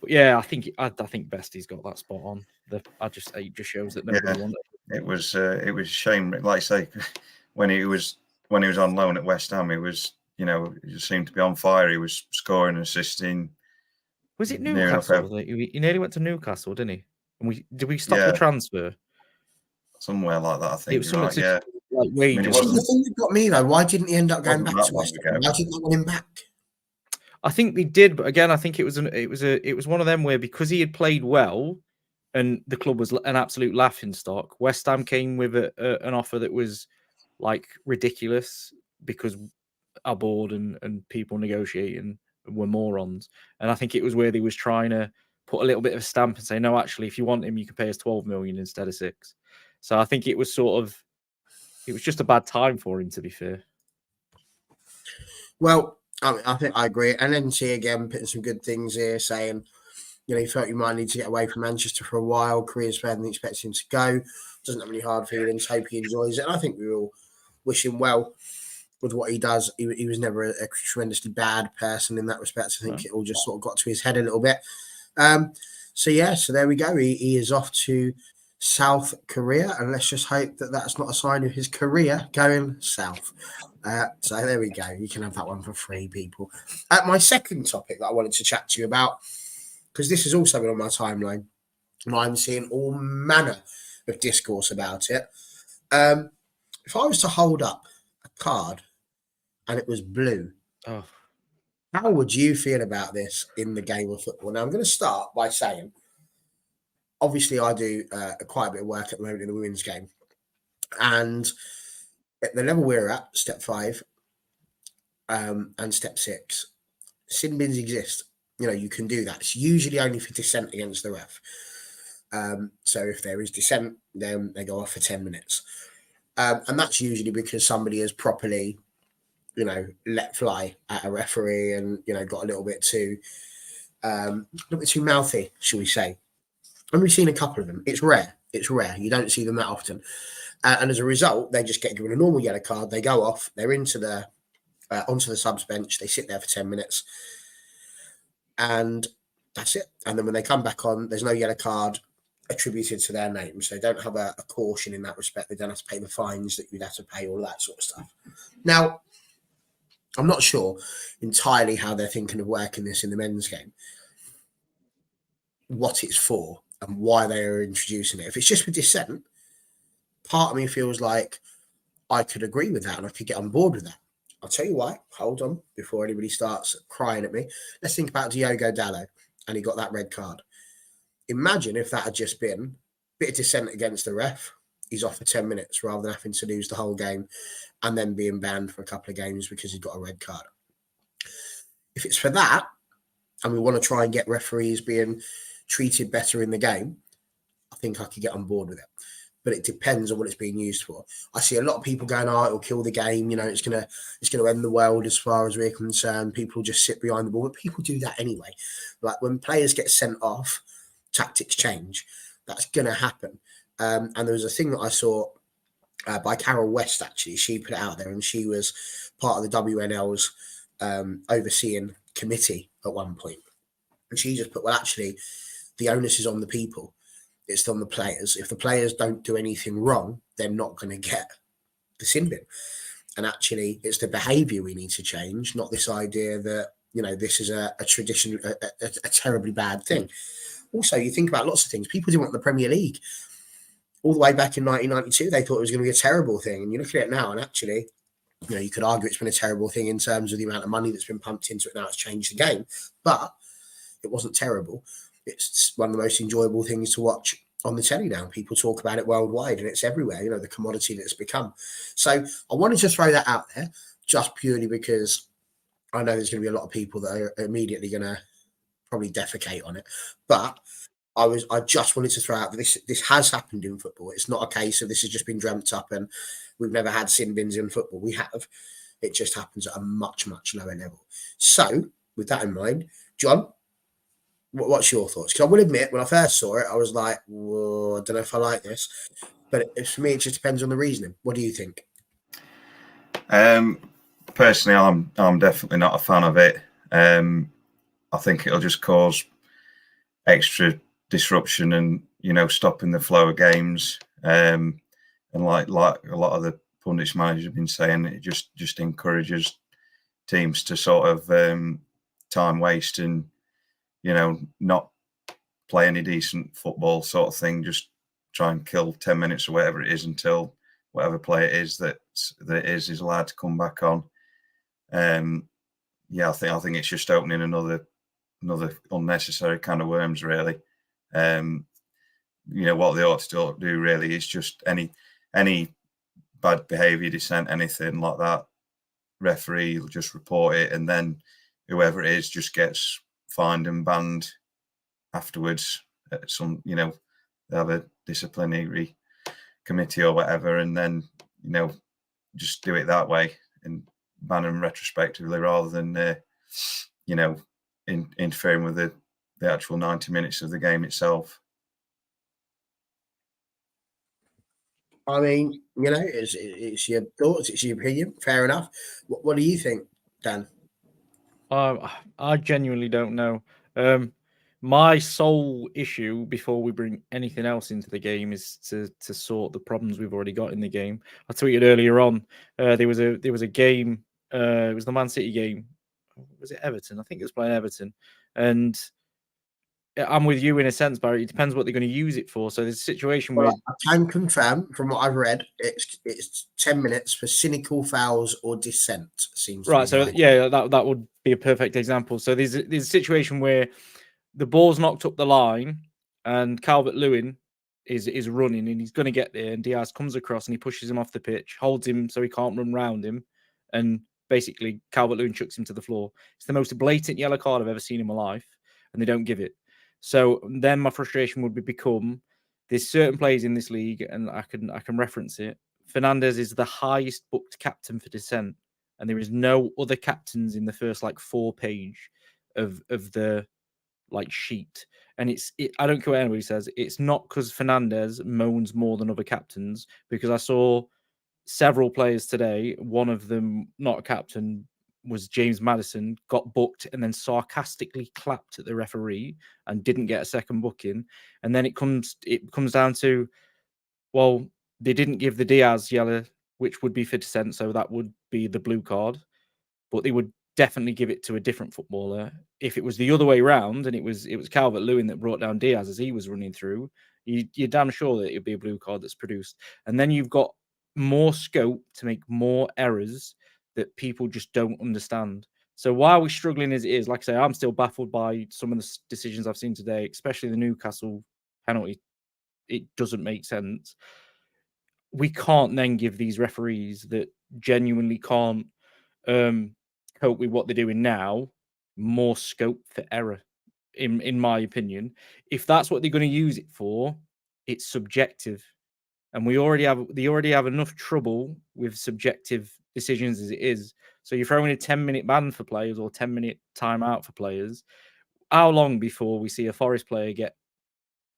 yeah, I think Bestie's got that spot on. It just shows that nobody wanted it. It was a shame. Like I say, when he was on loan at West Ham, he was he just seemed to be on fire. He was scoring, assisting. Was it Newcastle? He nearly went to Newcastle, didn't he? And did we stop the transfer? Somewhere like that, I think. It was something right, like wages. The thing that got me though, why didn't he end up going back to West Ham? Why didn't they want him back? I think they did, but again, I think it was one of them where, because he had played well and the club was an absolute laughing stock, West Ham came with an offer that was like ridiculous because our board and people negotiating were morons. And I think it was where they was trying to put a little bit of a stamp and say, no, actually, if you want him, you can pay us 12 million instead of 6. So I think it was just a bad time for him, to be fair. Well, I think I agree. And NC again putting some good things here, saying, he felt he might need to get away from Manchester for a while. Career's better than expecting him to go. Doesn't have any hard feelings. Hope he enjoys it. And I think we all wish him well with what he does. He was never a tremendously bad person in that respect. I think it all just sort of got to his head a little bit. So there we go. He is off to South Korea, and let's just hope that that's not a sign of his career going south. So there we go. You can have that one for free, people. My second topic that I wanted to chat to you about, because this has also been on my timeline, and I'm seeing all manner of discourse about it. If I was to hold up a card and it was blue, how would you feel about this in the game of football? Now, I'm going to start by saying, obviously, I do quite a bit of work at the moment in the women's game. And at the level we're at, step 5 and step 6, sin bins exist. You can do that. It's usually only for dissent against the ref. So if there is dissent, then they go off for 10 minutes. And that's usually because somebody has properly, let fly at a referee and, got a little bit too mouthy, shall we say. And we've seen a couple of them. It's rare. It's rare. You don't see them that often. And as a result, they just get given a normal yellow card. They go off. They're into the onto the subs bench. They sit there for 10 minutes. And that's it. And then when they come back on, there's no yellow card attributed to their name. So they don't have a caution in that respect. They don't have to pay the fines that you'd have to pay, all that sort of stuff. Now, I'm not sure entirely how they're thinking of working this in the men's game, what it's for and why they are introducing it. If it's just for dissent, part of me feels like I could agree with that and I could get on board with that. I'll tell you why. Hold on, before anybody starts crying at me. Let's think about Diogo Dalot, and he got that red card. Imagine if that had just been a bit of dissent against the ref. He's off for 10 minutes rather than having to lose the whole game and then being banned for a couple of games because he got a red card. If it's for that, and we want to try and get referees being treated better in the game, I think I could get on board with it. But it depends on what it's being used for. I see a lot of people going, "Oh, it'll kill the game. You know, it's gonna end the world as far as we're concerned. People just sit behind the ball." But people do that anyway. Like when players get sent off, tactics change. That's gonna happen. And there was a thing that I saw by Carol West. Actually, she put it out there, and she was part of the WNL's overseeing committee at one point. And she just put, "Well, actually, the onus is on the people. It's on the players. If the players don't do anything wrong, they're not going to get the sin bin. And actually, it's the behaviour we need to change, not this idea that, you know, this is a tradition, a terribly bad thing." Also, you think about lots of things. People didn't want the Premier League. All the way back in 1992, they thought it was going to be a terrible thing. And you look at it now, and actually, you know, you could argue it's been a terrible thing in terms of the amount of money that's been pumped into it now. It's changed the game. But it wasn't terrible. It's one of the most enjoyable things to watch on the telly now. People talk about it worldwide and it's everywhere, you know, the commodity that it's become. So I wanted to throw that out there just purely because I know there's going to be a lot of people that are immediately going to probably defecate on it. But I just wanted to throw out that this has happened in football. It's not a case of this has just been dreamt up and we've never had sin bins in football. We have. It just happens at a much, much lower level. So with that in mind, John, what's your thoughts? Because I will admit, when I first saw it, I was like, whoa, I don't know if I like this. But for me, it just depends on the reasoning. What do you think? Personally, I'm definitely not a fan of it. I think it'll just cause extra disruption and, you know, stopping the flow of games. And like a lot of the pundits managers have been saying, it just encourages teams to sort of time waste and, you know, not play any decent football sort of thing. Just try and kill 10 minutes or whatever it is until whatever play it is that is allowed to come back on. Yeah, I think it's just opening another unnecessary kind of worms, really. You know, what they ought to do really is just any bad behaviour, dissent, anything like that, referee will just report it, and then whoever it is just gets fined and banned afterwards. Some, you know, they have a disciplinary committee or whatever, and then, you know, just do it that way and ban them retrospectively rather than you know, interfering with the actual 90 minutes of the game itself. I mean, you know, it's your thoughts, it's your opinion. Fair enough. What do you think, Dan? I genuinely don't know. My sole issue before we bring anything else into the game is to sort the problems we've already got in the game. I tweeted earlier on. There was a game. It was the Man City game. Was it Everton? I think it was playing Everton, and I'm with you in a sense, Barry. It depends what they're going to use it for. So there's a situation where I can confirm from what I've read, it's 10 minutes for cynical fouls or dissent. Seems right. So yeah, that would be a perfect example. So there's a situation where the ball's knocked up the line and Calvert-Lewin is running and he's going to get there, and Diaz comes across and he pushes him off the pitch, holds him so he can't run round him, and basically Calvert-Lewin chucks him to the floor. It's the most blatant yellow card I've ever seen in my life, and they don't give it. So then my frustration would become there's certain players in this league, and I can reference it. Fernandez is the highest booked captain for dissent, and there is no other captains in the first like 4 page of the like sheet. And I don't care what anybody says, it's not because Fernandez moans more than other captains, because I saw several players today, one of them not a captain, was James Maddison, got booked and then sarcastically clapped at the referee and didn't get a second booking. And then it comes down to, well, they didn't give the Diaz yellow, which would be for dissent, so that would be the blue card, but they would definitely give it to a different footballer. If it was the other way around and it was Calvert-Lewin that brought down Diaz as he was running through, you're damn sure that it'd be a blue card that's produced. And then you've got more scope to make more errors that people just don't understand. So while we're struggling as it is, like I say, I'm still baffled by some of the decisions I've seen today, especially the Newcastle penalty. It doesn't make sense. We can't then give these referees that genuinely can't cope with what they're doing now more scope for error, in my opinion. If that's what they're going to use it for, it's subjective. And they already have enough trouble with subjective decisions as it is. So you're throwing a 10-minute ban for players or 10-minute timeout for players. How long before we see a Forest player get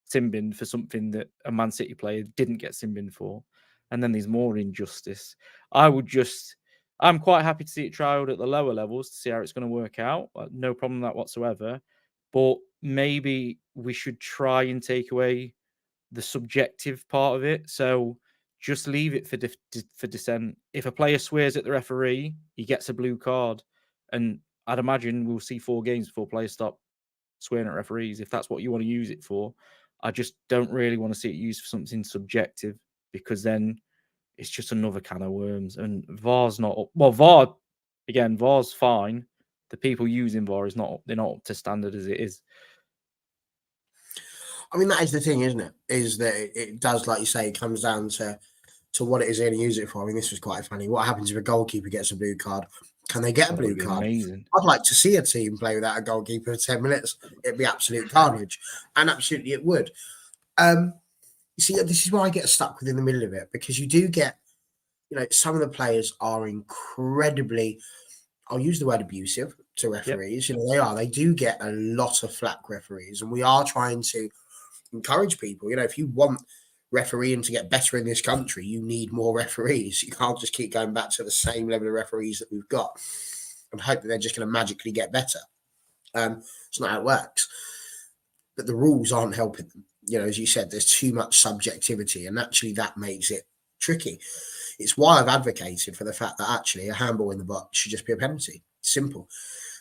sin-binned for something that a Man City player didn't get sin-binned for? And then there's more injustice. I'm quite happy to see it trialed at the lower levels to see how it's going to work out. No problem with that whatsoever. But maybe we should try and take away the subjective part of it. So just leave it for dissent. If a player swears at the referee, he gets a blue card. And I'd imagine we'll see 4 games before players stop swearing at referees. If that's what you want to use it for, I just don't really want to see it used for something subjective, because then it's just another can of worms. And VAR's not up. Well, VAR's fine. The people using VAR they're not up to standard as it is. I mean, that is the thing, isn't it? Is that it does, like you say, it comes down to what it is they're going to use it for. I mean, this was quite funny. What happens if a goalkeeper gets a blue card? Can they get a blue card? Amazing. I'd like to see a team play without a goalkeeper for 10 minutes. It'd be absolute carnage. And absolutely it would. You see, this is why I get stuck within the middle of it, because you do get, some of the players are incredibly, I'll use the word abusive to referees. Yep. They do get a lot of flack, referees. And we are trying to encourage people. If you want refereeing to get better in this country, you need more referees. You can't just keep going back to the same level of referees that we've got and hope that they're just going to magically get better. It's not how it works. But the rules aren't helping them. As you said, there's too much subjectivity, and actually that makes it tricky. It's why I've advocated for the fact that actually a handball in the box should just be a penalty. Simple.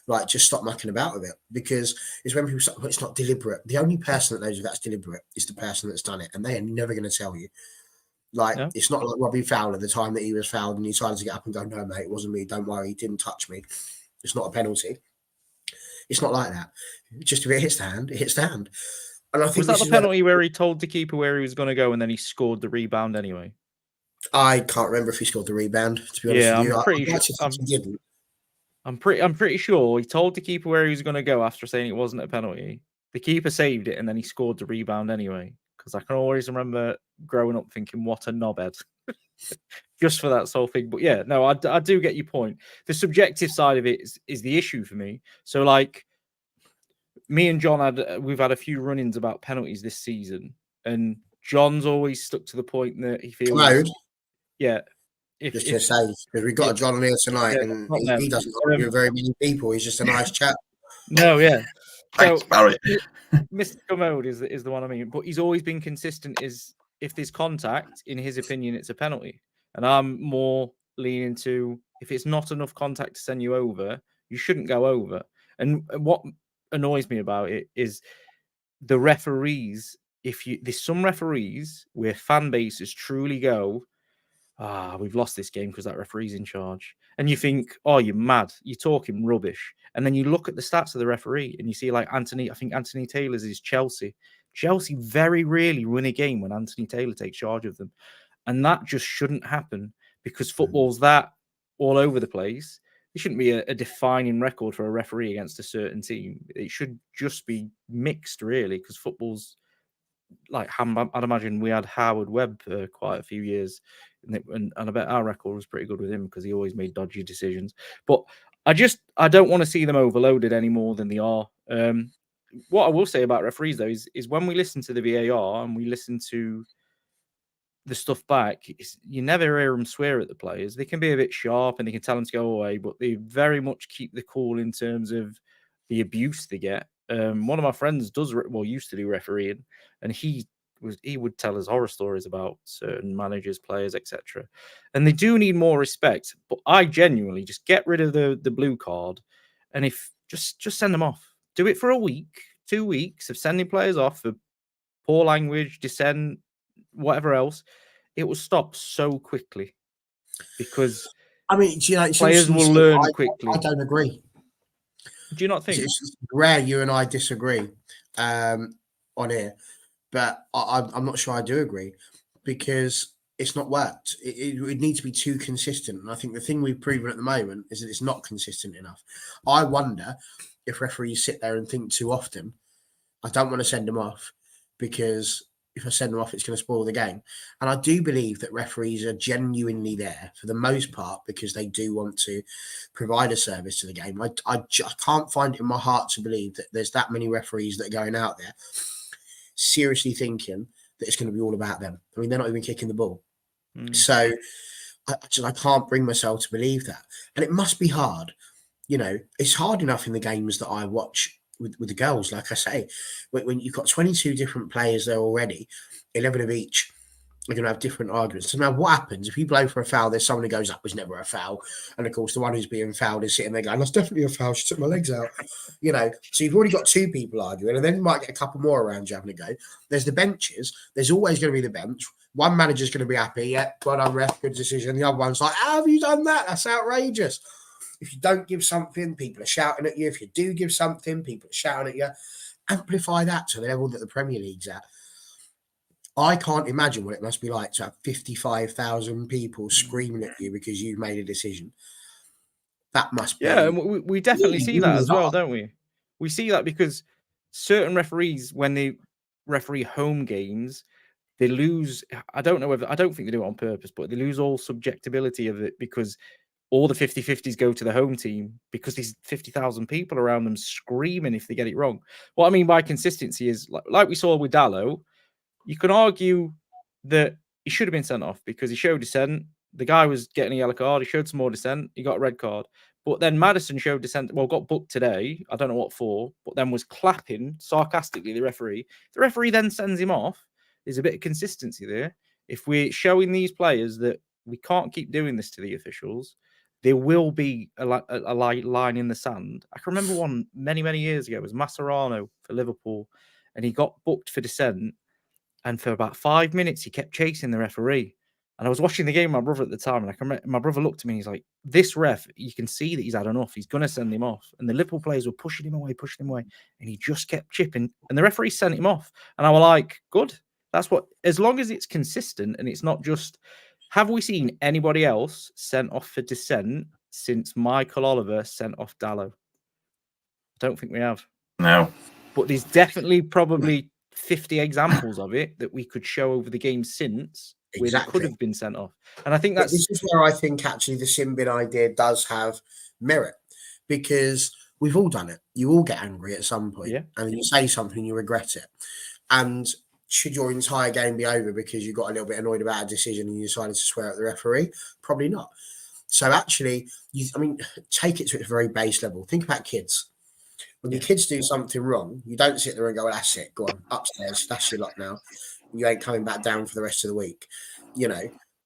Like, just stop mucking about with it, because it's when people say, well, it's not deliberate. The only person that knows if that's deliberate is the person that's done it, and they are never going to tell you. It's not like Robbie Fowler, the time that he was fouled and he decided to get up and go, no, mate, it wasn't me. Don't worry, he didn't touch me. It's not a penalty. It's not like that. Just if it hits the hand, it hits the hand. And I think was that the penalty where he told the keeper where he was going to go and then he scored the rebound anyway? I can't remember if he scored the rebound, to be honest with you. I'm pretty sure he didn't. I'm pretty sure he told the keeper where he was going to go after saying it wasn't a penalty. The keeper saved it and then he scored the rebound anyway. Because I can always remember growing up thinking, what a knobhead. Just for that sole thing. But yeah, no, I do get your point. The subjective side of it is the issue for me. So like, me and John we've had a few run-ins about penalties this season, and John's always stuck to the point that he feels... Yeah. To say, because we've got a John here tonight, and he doesn't argue with very many people. He's just a nice chap. No, yeah. Thanks, Barry. Mr. Commode is the one I mean, but he's always been consistent. Is if there's contact, in his opinion, it's a penalty, and I'm more leaning to if it's not enough contact to send you over, you shouldn't go over. And what annoys me about it is the referees. There's some referees where fan bases truly go, we've lost this game because that referee's in charge. And you think, oh, you're mad. You're talking rubbish. And then you look at the stats of the referee and you see like Anthony Taylor's is Chelsea. Chelsea very rarely win a game when Anthony Taylor takes charge of them. And that just shouldn't happen, because football's that all over the place. It shouldn't be a defining record for a referee against a certain team. It should just be mixed, really, because football's like, I'd imagine we had Howard Webb for quite a few years, and I bet our record was pretty good with him because he always made dodgy decisions. But I don't want to see them overloaded any more than they are. what I will say about referees though is when we listen to the VAR and we listen to the stuff back, you never hear them swear at the players. They can be a bit sharp and they can tell them to go away, but they very much keep the cool in terms of the abuse they get. One of my friends used to do refereeing, and he would tell us horror stories about certain managers, players, etc. And they do need more respect. But I genuinely just get rid of the blue card, and if just send them off. Do it for a week, 2 weeks of sending players off for poor language, dissent, whatever else. It will stop so quickly because I mean, do you know, it's players will learn quickly. I don't agree. Do you not think? It's rare you and I disagree on here, but I'm not sure I do agree because it's not worked. It needs to be too consistent. And I think the thing we've proven at the moment is that it's not consistent enough. I wonder if referees sit there and think too often, I don't want to send them off because if I send them off, it's going to spoil the game. And I do believe that referees are genuinely there for the most part because they do want to provide a service to the game. I can't find it in my heart to believe that there's that many referees that are going out there seriously thinking that it's going to be all about them. I mean, they're not even kicking the ball. So I can't bring myself to believe that. And it must be hard. You know, it's hard enough in the games that I watch with the girls, like I say, when you've got 22 different players there already, 11 of each are going to have different arguments. So now what happens if you blow for a foul, there's someone who goes, that was never a foul. And of course, the one who's being fouled is sitting there going, that's definitely a foul. She took my legs out. You know, so you've already got two people arguing, and then you might get a couple more around you having a go. There's the benches. There's always going to be the bench. One manager's going to be happy. Yeah, well done, ref, good decision. The other one's like, how have you done that? That's outrageous. If you don't give something, people are shouting at you. If you do give something, people are shouting at you. Amplify that to the level that the Premier League's at. I can't imagine what it must be like to have 55,000 people screaming at you because you've made a decision. That must be... Yeah, and we definitely see that as well, don't we? We see that because certain referees, when they referee home games, they lose... I don't think they do it on purpose, but they lose all subjectability of it because all the 50-50s go to the home team because there's 50,000 people around them screaming if they get it wrong. What I mean by consistency is, like we saw with Dallo, you can argue that he should have been sent off because he showed dissent. The guy was getting a yellow card. He showed some more dissent. He got a red card. But then Maddison showed dissent. Well, got booked today. I don't know what for, but then was clapping sarcastically the referee. The referee then sends him off. There's a bit of consistency there. If we're showing these players that we can't keep doing this to the officials, there will be a line in the sand. I can remember one many, many years ago. It was Mascherano for Liverpool, and he got booked for dissent. And for about 5 minutes, he kept chasing the referee. And I was watching the game with my brother at the time, and my brother looked at me and he's like, this ref, you can see that he's had enough. He's going to send him off. And the Liverpool players were pushing him away. And he just kept chipping. And the referee sent him off. And I was like, good. That's what, as long as it's consistent and it's not just, have we seen anybody else sent off for dissent since Michael Oliver sent off Dallo? I don't think we have. No. But there's definitely probably 50 examples of it that we could show over the game since where they could have been sent off. And I think that's... This is where I think actually the sin bin idea does have merit because we've all done it. You all get angry at some point and you say something, you regret it. And should your entire game be over because you got a little bit annoyed about a decision and you decided to swear at the referee? Probably not. So actually, take it to its very base level. Think about kids. When your kids do something wrong, you don't sit there and go, well, that's it. Go on, upstairs. That's your lot now. You ain't coming back down for the rest of the week. You know,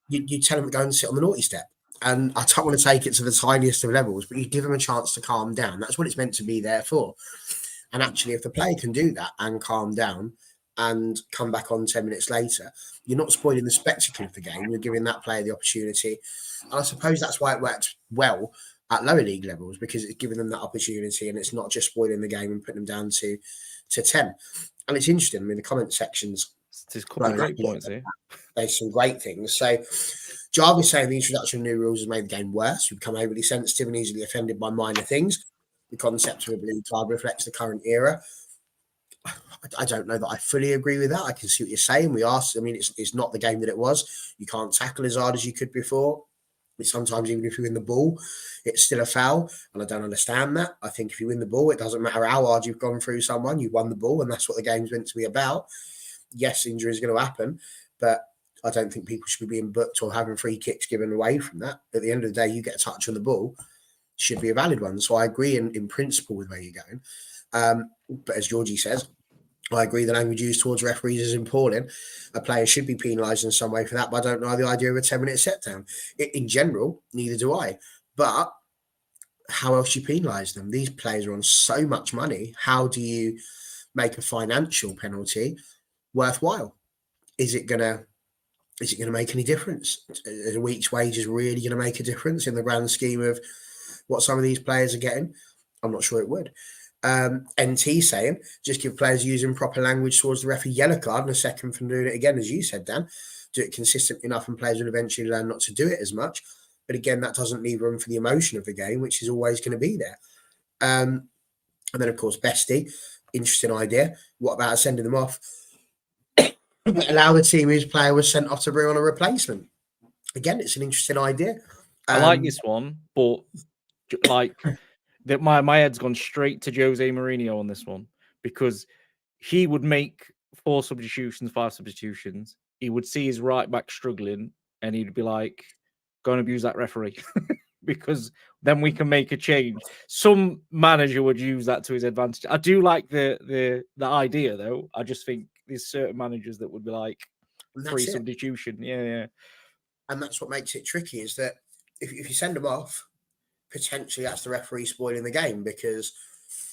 you tell them to go and sit on the naughty step. And I don't want to take it to the tiniest of levels, but you give them a chance to calm down. That's what it's meant to be there for. And actually, if the player can do that and calm down and come back on 10 minutes later, you're not spoiling the spectacle of the game. You're giving that player the opportunity. And I suppose that's why it works well at lower league levels, because it's giving them that opportunity and it's not just spoiling the game and putting them down to 10. And it's interesting. I mean, the comment sections, there's a couple of great points here. There's some great things. So Jarvis saying the introduction of new rules has made the game worse. We've become overly sensitive and easily offended by minor things. The concept of a blue card reflects the current era. I don't know that I fully agree with that. I can see what you're saying. It's not the game that it was. You can't tackle as hard as you could before. Sometimes even if you win the ball, it's still a foul, and I don't understand that. I think if you win the ball, it doesn't matter how hard you've gone through someone, you've won the ball, and that's what the game's meant to be about. Yes, injury is going to happen, but I don't think people should be being booked or having free kicks given away from that. At the end of the day, you get a touch on the ball, should be a valid one. So I agree in principle with where you're going. But as Georgie says, I agree the language used towards referees is appalling. A player should be penalised in some way for that, but I don't know the idea of a 10-minute set down. In general, neither do I. But how else do you penalise them? These players are on so much money. How do you make a financial penalty worthwhile? Is it gonna make any difference? Is a week's wages really going to make a difference in the grand scheme of what some of these players are getting? I'm not sure it would. NT saying, just give players using proper language towards the ref a yellow card and a second for doing it again, as you said, Dan. Do it consistently enough and players will eventually learn not to do it as much. But again, that doesn't leave room for the emotion of the game, which is always going to be there. And then, of course, Bestie, interesting idea. What about sending them off? Allow the team whose player was sent off to bring on a replacement. Again, it's an interesting idea. I like this one, but like that, my head's gone straight to Jose Mourinho on this one, because he would make 4 substitutions, 5 substitutions. He would see his right back struggling, and he'd be like, "Go and abuse that referee," because then we can make a change. Some manager would use that to his advantage. I do like the idea, though. I just think there's certain managers that would be like 3 substitution. Yeah. And that's what makes it tricky, is that if you send them off, potentially that's the referee spoiling the game, because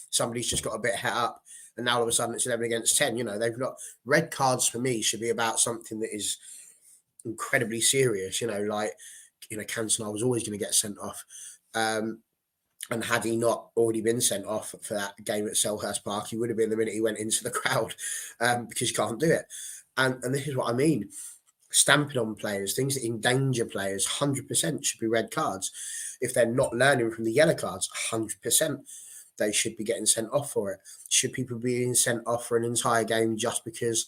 somebody's just got a bit het up and now all of a sudden it's 11 against 10. They've got red cards. For me, should be about something that is incredibly serious, like, Cantona was always going to get sent off. And had he not already been sent off for that game at Selhurst Park, he would have been the minute he went into the crowd, because you can't do it. And this is what I mean. Stamping on players, things that endanger players, 100% should be red cards. If they're not learning from the yellow cards, 100% they should be getting sent off for it. Should people be being sent off for an entire game just because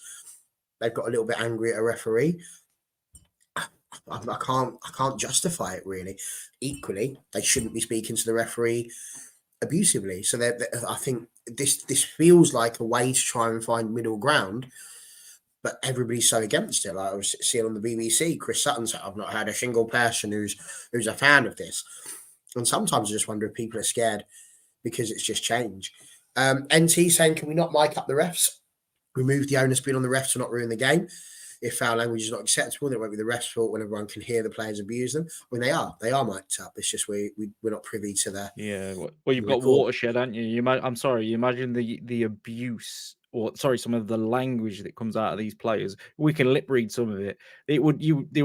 they've got a little bit angry at a referee? I can't justify it, really. Equally, they shouldn't be speaking to the referee abusively. So I think this feels like a way to try and find middle ground, but everybody's so against it. Like I was seeing on the BBC, Chris Sutton said, "I've not had a single person who's a fan of this." And sometimes I just wonder if people are scared because it's just change. NT saying, "Can we not mic up the refs? Remove the onus being on the refs to not ruin the game. If foul language is not acceptable, then it won't be the refs' fault when everyone can hear the players abuse them." I mean, they are mic'd up. It's just we're not privy to the. Yeah, well, you've got Watershed, haven't you? I'm sorry. You imagine the abuse, or some of the language that comes out of these players. We can lip read some of it. They would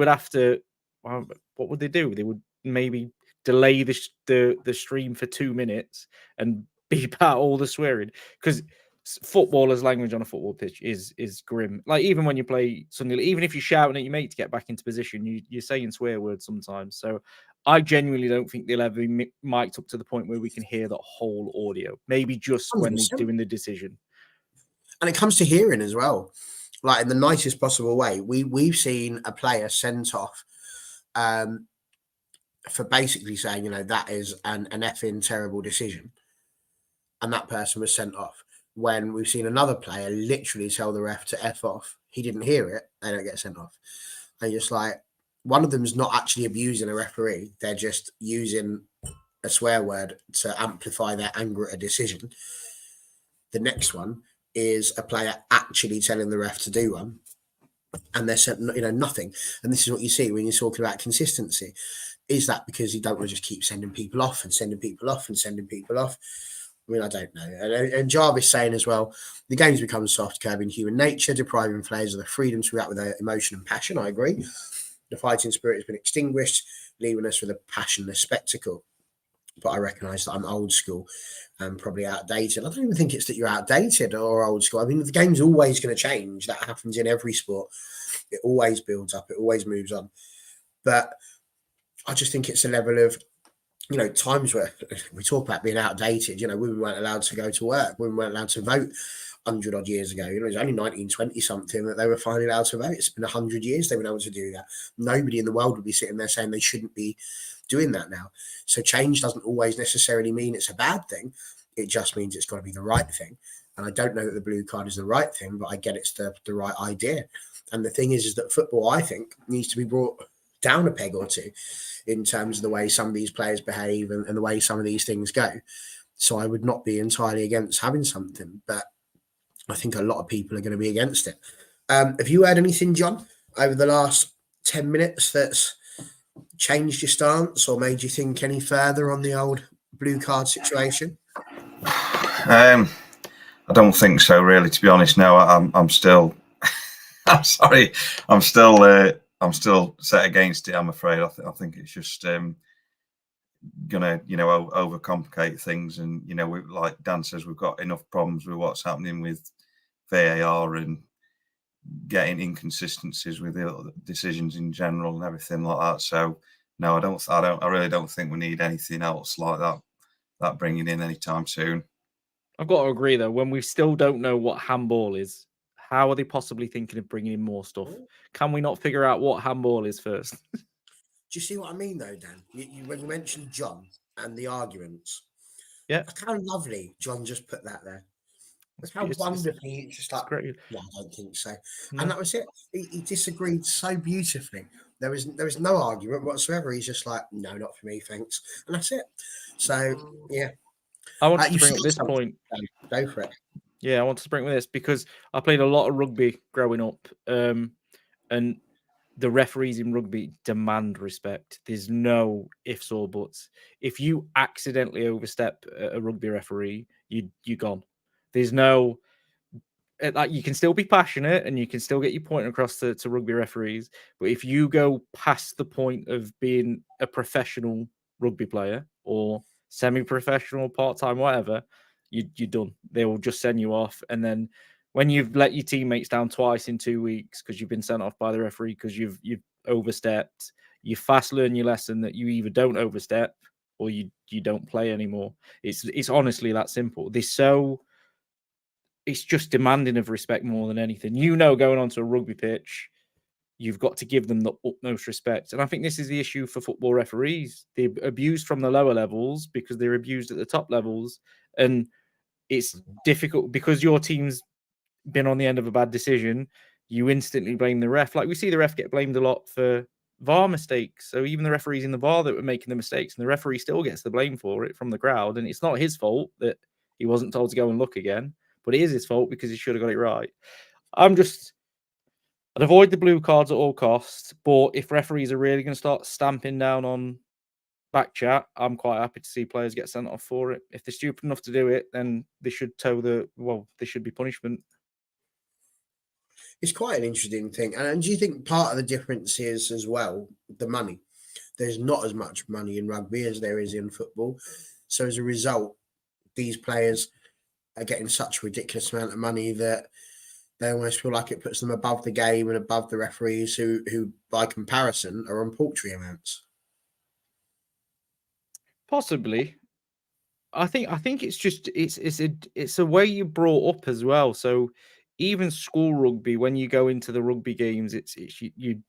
have to. Well, what would they do? They would maybe delay the stream for 2 minutes and beep out all the swearing, because footballers' language on a football pitch is grim. Like, even when you play Sunday, even if you're shouting at your mate to get back into position, you're saying swear words sometimes. So I genuinely don't think they'll ever be mic'd up to the point where we can hear the whole audio. Maybe just 100%. When they're doing the decision. And it comes to hearing as well, like in the nicest possible way. We've seen a player sent off for basically saying, that is an effing terrible decision, and that person was sent off. When we've seen another player literally tell the ref to F off, he didn't hear it, they don't get sent off. And just like, one of them's not actually abusing a referee, they're just using a swear word to amplify their anger at a decision. The next one is a player actually telling the ref to do one, and they're sent, nothing. And this is what you see when you're talking about consistency. Is that because you don't want to just keep sending people off and sending people off and sending people off? I mean, I don't know. And Jarvis saying as well, the game's become soft, curbing human nature, depriving players of the freedom to react with their emotion and passion. I agree. The fighting spirit has been extinguished, leaving us with a passionless spectacle. But I recognise that I'm old school and probably outdated. I don't even think it's that you're outdated or old school. I mean, the game's always going to change. That happens in every sport. It always builds up. It always moves on. But I just think it's a level of, times where we talk about being outdated. Women weren't allowed to go to work. Women weren't allowed to vote. 100 odd years ago. It was only 1920 something that they were finally allowed to vote. It's been 100 years they've been able to do that. Nobody in the world would be sitting there saying they shouldn't be doing that now. So change doesn't always necessarily mean it's a bad thing. It just means it's got to be the right thing. And I don't know that the blue card is the right thing, but I get it's the right idea. And the thing is that football, I think, needs to be brought down a peg or two in terms of the way some of these players behave and the way some of these things go. So I would not be entirely against having something, but I think a lot of people are going to be against it. Have you heard anything, John, over the last 10 minutes that's changed your stance or made you think any further on the old blue card situation? I don't think so, really. To be honest, no. I'm still. I'm sorry. I'm still set against it. I'm afraid. I think it's just gonna, overcomplicate things. And like Dan says, we've got enough problems with what's happening with VAR and getting inconsistencies with the decisions in general and everything like that. So no, I really don't think we need anything else like that bringing in anytime soon. I've got to agree, though, when we still don't know what handball is, how are they possibly thinking of bringing in more stuff? Can we not figure out what handball is first? Do you see what I mean, though, Dan? When you mentioned John and the arguments, yeah, how lovely John just put that there. That's how wonderfully it's just like, great. Yeah, I don't think so. No. And that was it. He disagreed so beautifully. There was no argument whatsoever. He's just like, no, not for me, thanks. And that's it. So, yeah. I wanted to bring up this point. Go for it. Yeah, I wanted to bring up this because I played a lot of rugby growing up, and the referees in rugby demand respect. There's no ifs or buts. If you accidentally overstep a rugby referee, you're gone. There's no, like, you can still be passionate and you can still get your point across to rugby referees, but if you go past the point of being a professional rugby player or semi-professional, part-time, whatever, you're done. They will just send you off. And then when you've let your teammates down twice in 2 weeks because you've been sent off by the referee because you've overstepped, you fast learn your lesson that you either don't overstep or you don't play anymore. It's honestly that simple. It's just demanding of respect more than anything. Going onto a rugby pitch, you've got to give them the utmost respect. And I think this is the issue for football referees. They're abused from the lower levels because they're abused at the top levels. And it's difficult because your team's been on the end of a bad decision. You instantly blame the ref. Like we see the ref get blamed a lot for VAR mistakes. So even the referees in the VAR that were making the mistakes, and the referee still gets the blame for it from the crowd. And it's not his fault that he wasn't told to go and look again. But it is his fault because he should have got it right. I'd avoid the blue cards at all costs. But if referees are really going to start stamping down on back chat, I'm quite happy to see players get sent off for it. If they're stupid enough to do it, then they should there should be punishment. It's quite an interesting thing. And do you think part of the difference is as well the money? There's not as much money in rugby as there is in football. So as a result, these players are getting such a ridiculous amount of money that they almost feel like it puts them above the game and above the referees who by comparison are on paltry amounts. Possibly. I think it's just it's a way you're brought up as well. So even school rugby, when you go into the rugby games, it's you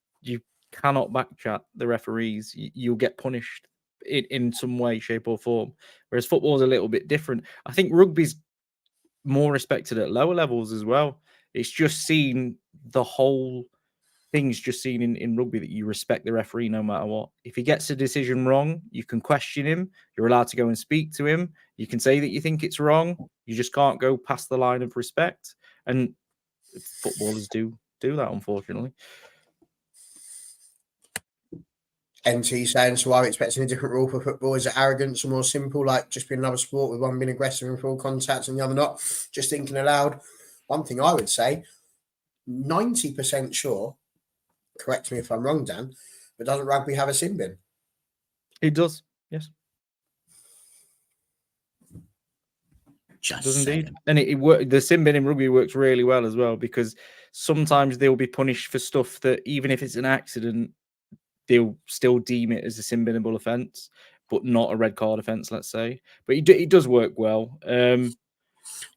cannot backchat the referees. You'll get punished in some way, shape, or form. Whereas football is a little bit different. I think rugby's more respected at lower levels as well. It's just seen, the whole thing's just seen in rugby that you respect the referee no matter what. If he gets a decision wrong, you can question him. You're allowed to go and speak to him. You can say that you think it's wrong. You just can't go past the line of respect. And footballers do that, unfortunately. NT saying, so I'm expecting a different rule for football. Is it arrogance or more simple, like just being another sport with one being aggressive in full contact and the other not? Just thinking aloud. One thing I would say, 90% sure, correct me if I'm wrong, Dan, but doesn't rugby have a sin bin? It does, yes. Just does indeed. And the sin bin in rugby works really well as well, because sometimes they'll be punished for stuff that, even if it's an accident, they'll still deem it as a sin binable offence, but not a red card offence, let's say. But it does work well.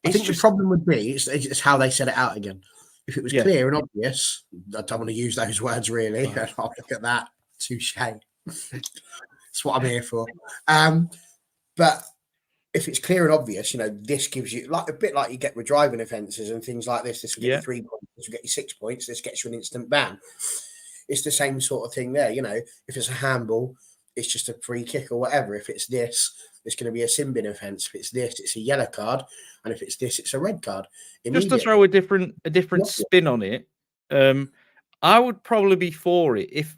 I think the problem would be it's how they set it out again. If it was clear and obvious, I don't want to use those words really. Right. I'll look at that. Touche. That's what I'm here for. But if it's clear and obvious, this gives you like a bit like you get with driving offences and things like this. This will get you 3 points. This will get you 6 points. This gets you an instant ban. It's the same sort of thing there. If it's a handball, it's just a free kick or whatever. If it's this, it's going to be a sin bin offence. If it's this, it's a yellow card, and if it's this, it's a red card. Just to throw a different spin on it, I would probably be for it if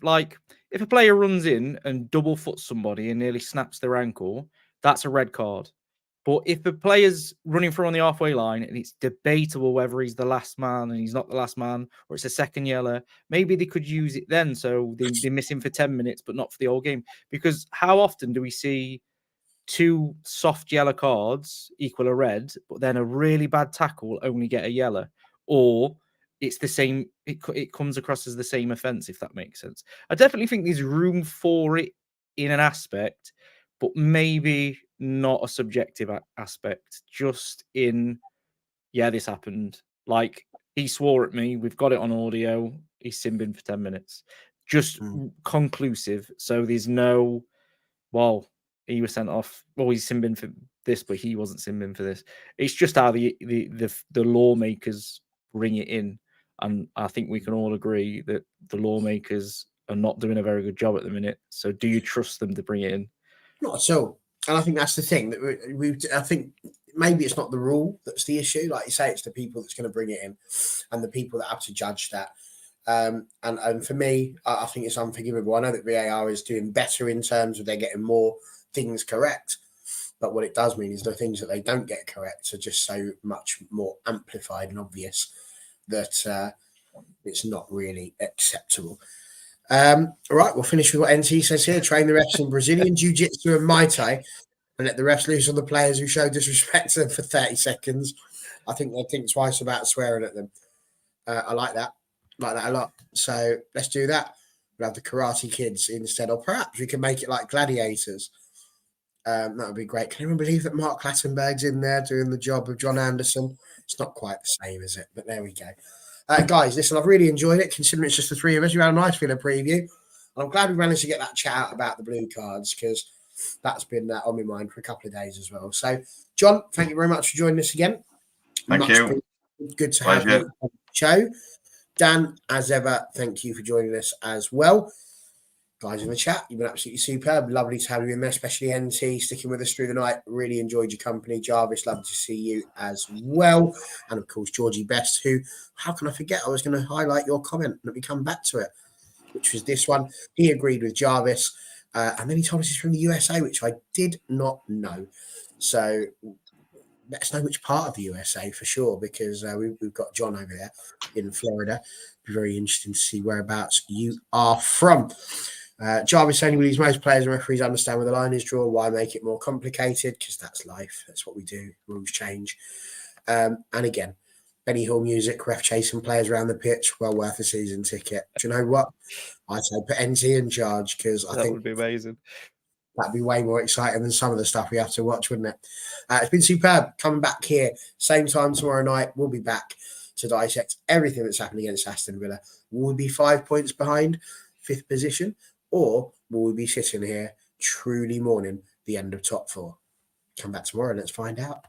a player runs in and double foots somebody and nearly snaps their ankle, that's a red card. But if a player's running through on the halfway line and it's debatable whether he's the last man and he's not the last man, or it's a second yellow, maybe they could use it then. So they miss him for 10 minutes, but not for the whole game. Because how often do we see 2 soft yellow cards equal a red, but then a really bad tackle only get a yellow? Or it's the same, it comes across as the same offence, if that makes sense. I definitely think there's room for it in an aspect, but maybe not a subjective aspect, just in, this happened. Like, he swore at me, we've got it on audio, he's sin bin for 10 minutes. Just conclusive. So there's no, well, he was sent off, well, he's sin bin for this, but he wasn't sin bin for this. It's just how the lawmakers bring it in. And I think we can all agree that the lawmakers are not doing a very good job at the minute. So do you trust them to bring it in? Not at all. And I think that's the thing that I think maybe it's not the rule that's the issue. Like you say, it's the people that's going to bring it in and the people that have to judge that. And for me, I think it's unforgivable. I know that VAR is doing better in terms of they're getting more things correct. But what it does mean is the things that they don't get correct are just so much more amplified and obvious that it's not really acceptable. All right, we'll finish with what NT says here. Train the refs in Brazilian Jiu-Jitsu and Muay Thai and let the refs loose on the players who show disrespect to them for 30 seconds. I think they'll think twice about swearing at them. I like that. Like that a lot. So let's do that. We'll have the Karate Kids instead, or perhaps we can make it like Gladiators. That would be great. Can anyone believe that Mark Clattenburg's in there doing the job of John Anderson? It's not quite the same, is it? But there we go. Guys, listen, I've really enjoyed it, considering it's just the 3 of us. We had a nice Villa preview. And I'm glad we managed to get that chat out about the blue cards, because that's been on my mind for a couple of days as well. So, John, thank you very much for joining us again. Thank you. Good to have you on the show. Dan, as ever, thank you for joining us as well. Guys in the chat, you've been absolutely superb. Lovely to have you in there, especially NT, sticking with us through the night. Really enjoyed your company. Jarvis, lovely to see you as well. And of course, Georgie Best, who, how can I forget? I was going to highlight your comment. Let me come back to it, which was this one. He agreed with Jarvis. And then he told us he's from the USA, which I did not know. So let us know which part of the USA for sure, because we've got John over there in Florida. It'd be very interesting to see whereabouts you are from. Jarvis saying, believes most players and referees understand where the line is drawn. Why make it more complicated? Because that's life. That's what we do. Rules change. And again, Benny Hill music, ref chasing players around the pitch, well worth a season ticket. Do you know what? I'd say put NT in charge, because I think that would be amazing. That'd be way more exciting than some of the stuff we have to watch, wouldn't it? It's been superb. Coming back here, same time tomorrow night. We'll be back to dissect everything that's happened against Aston Villa. Will we be 5 points behind 5th position? Or will we be sitting here truly mourning the end of top 4? Come back tomorrow and let's find out.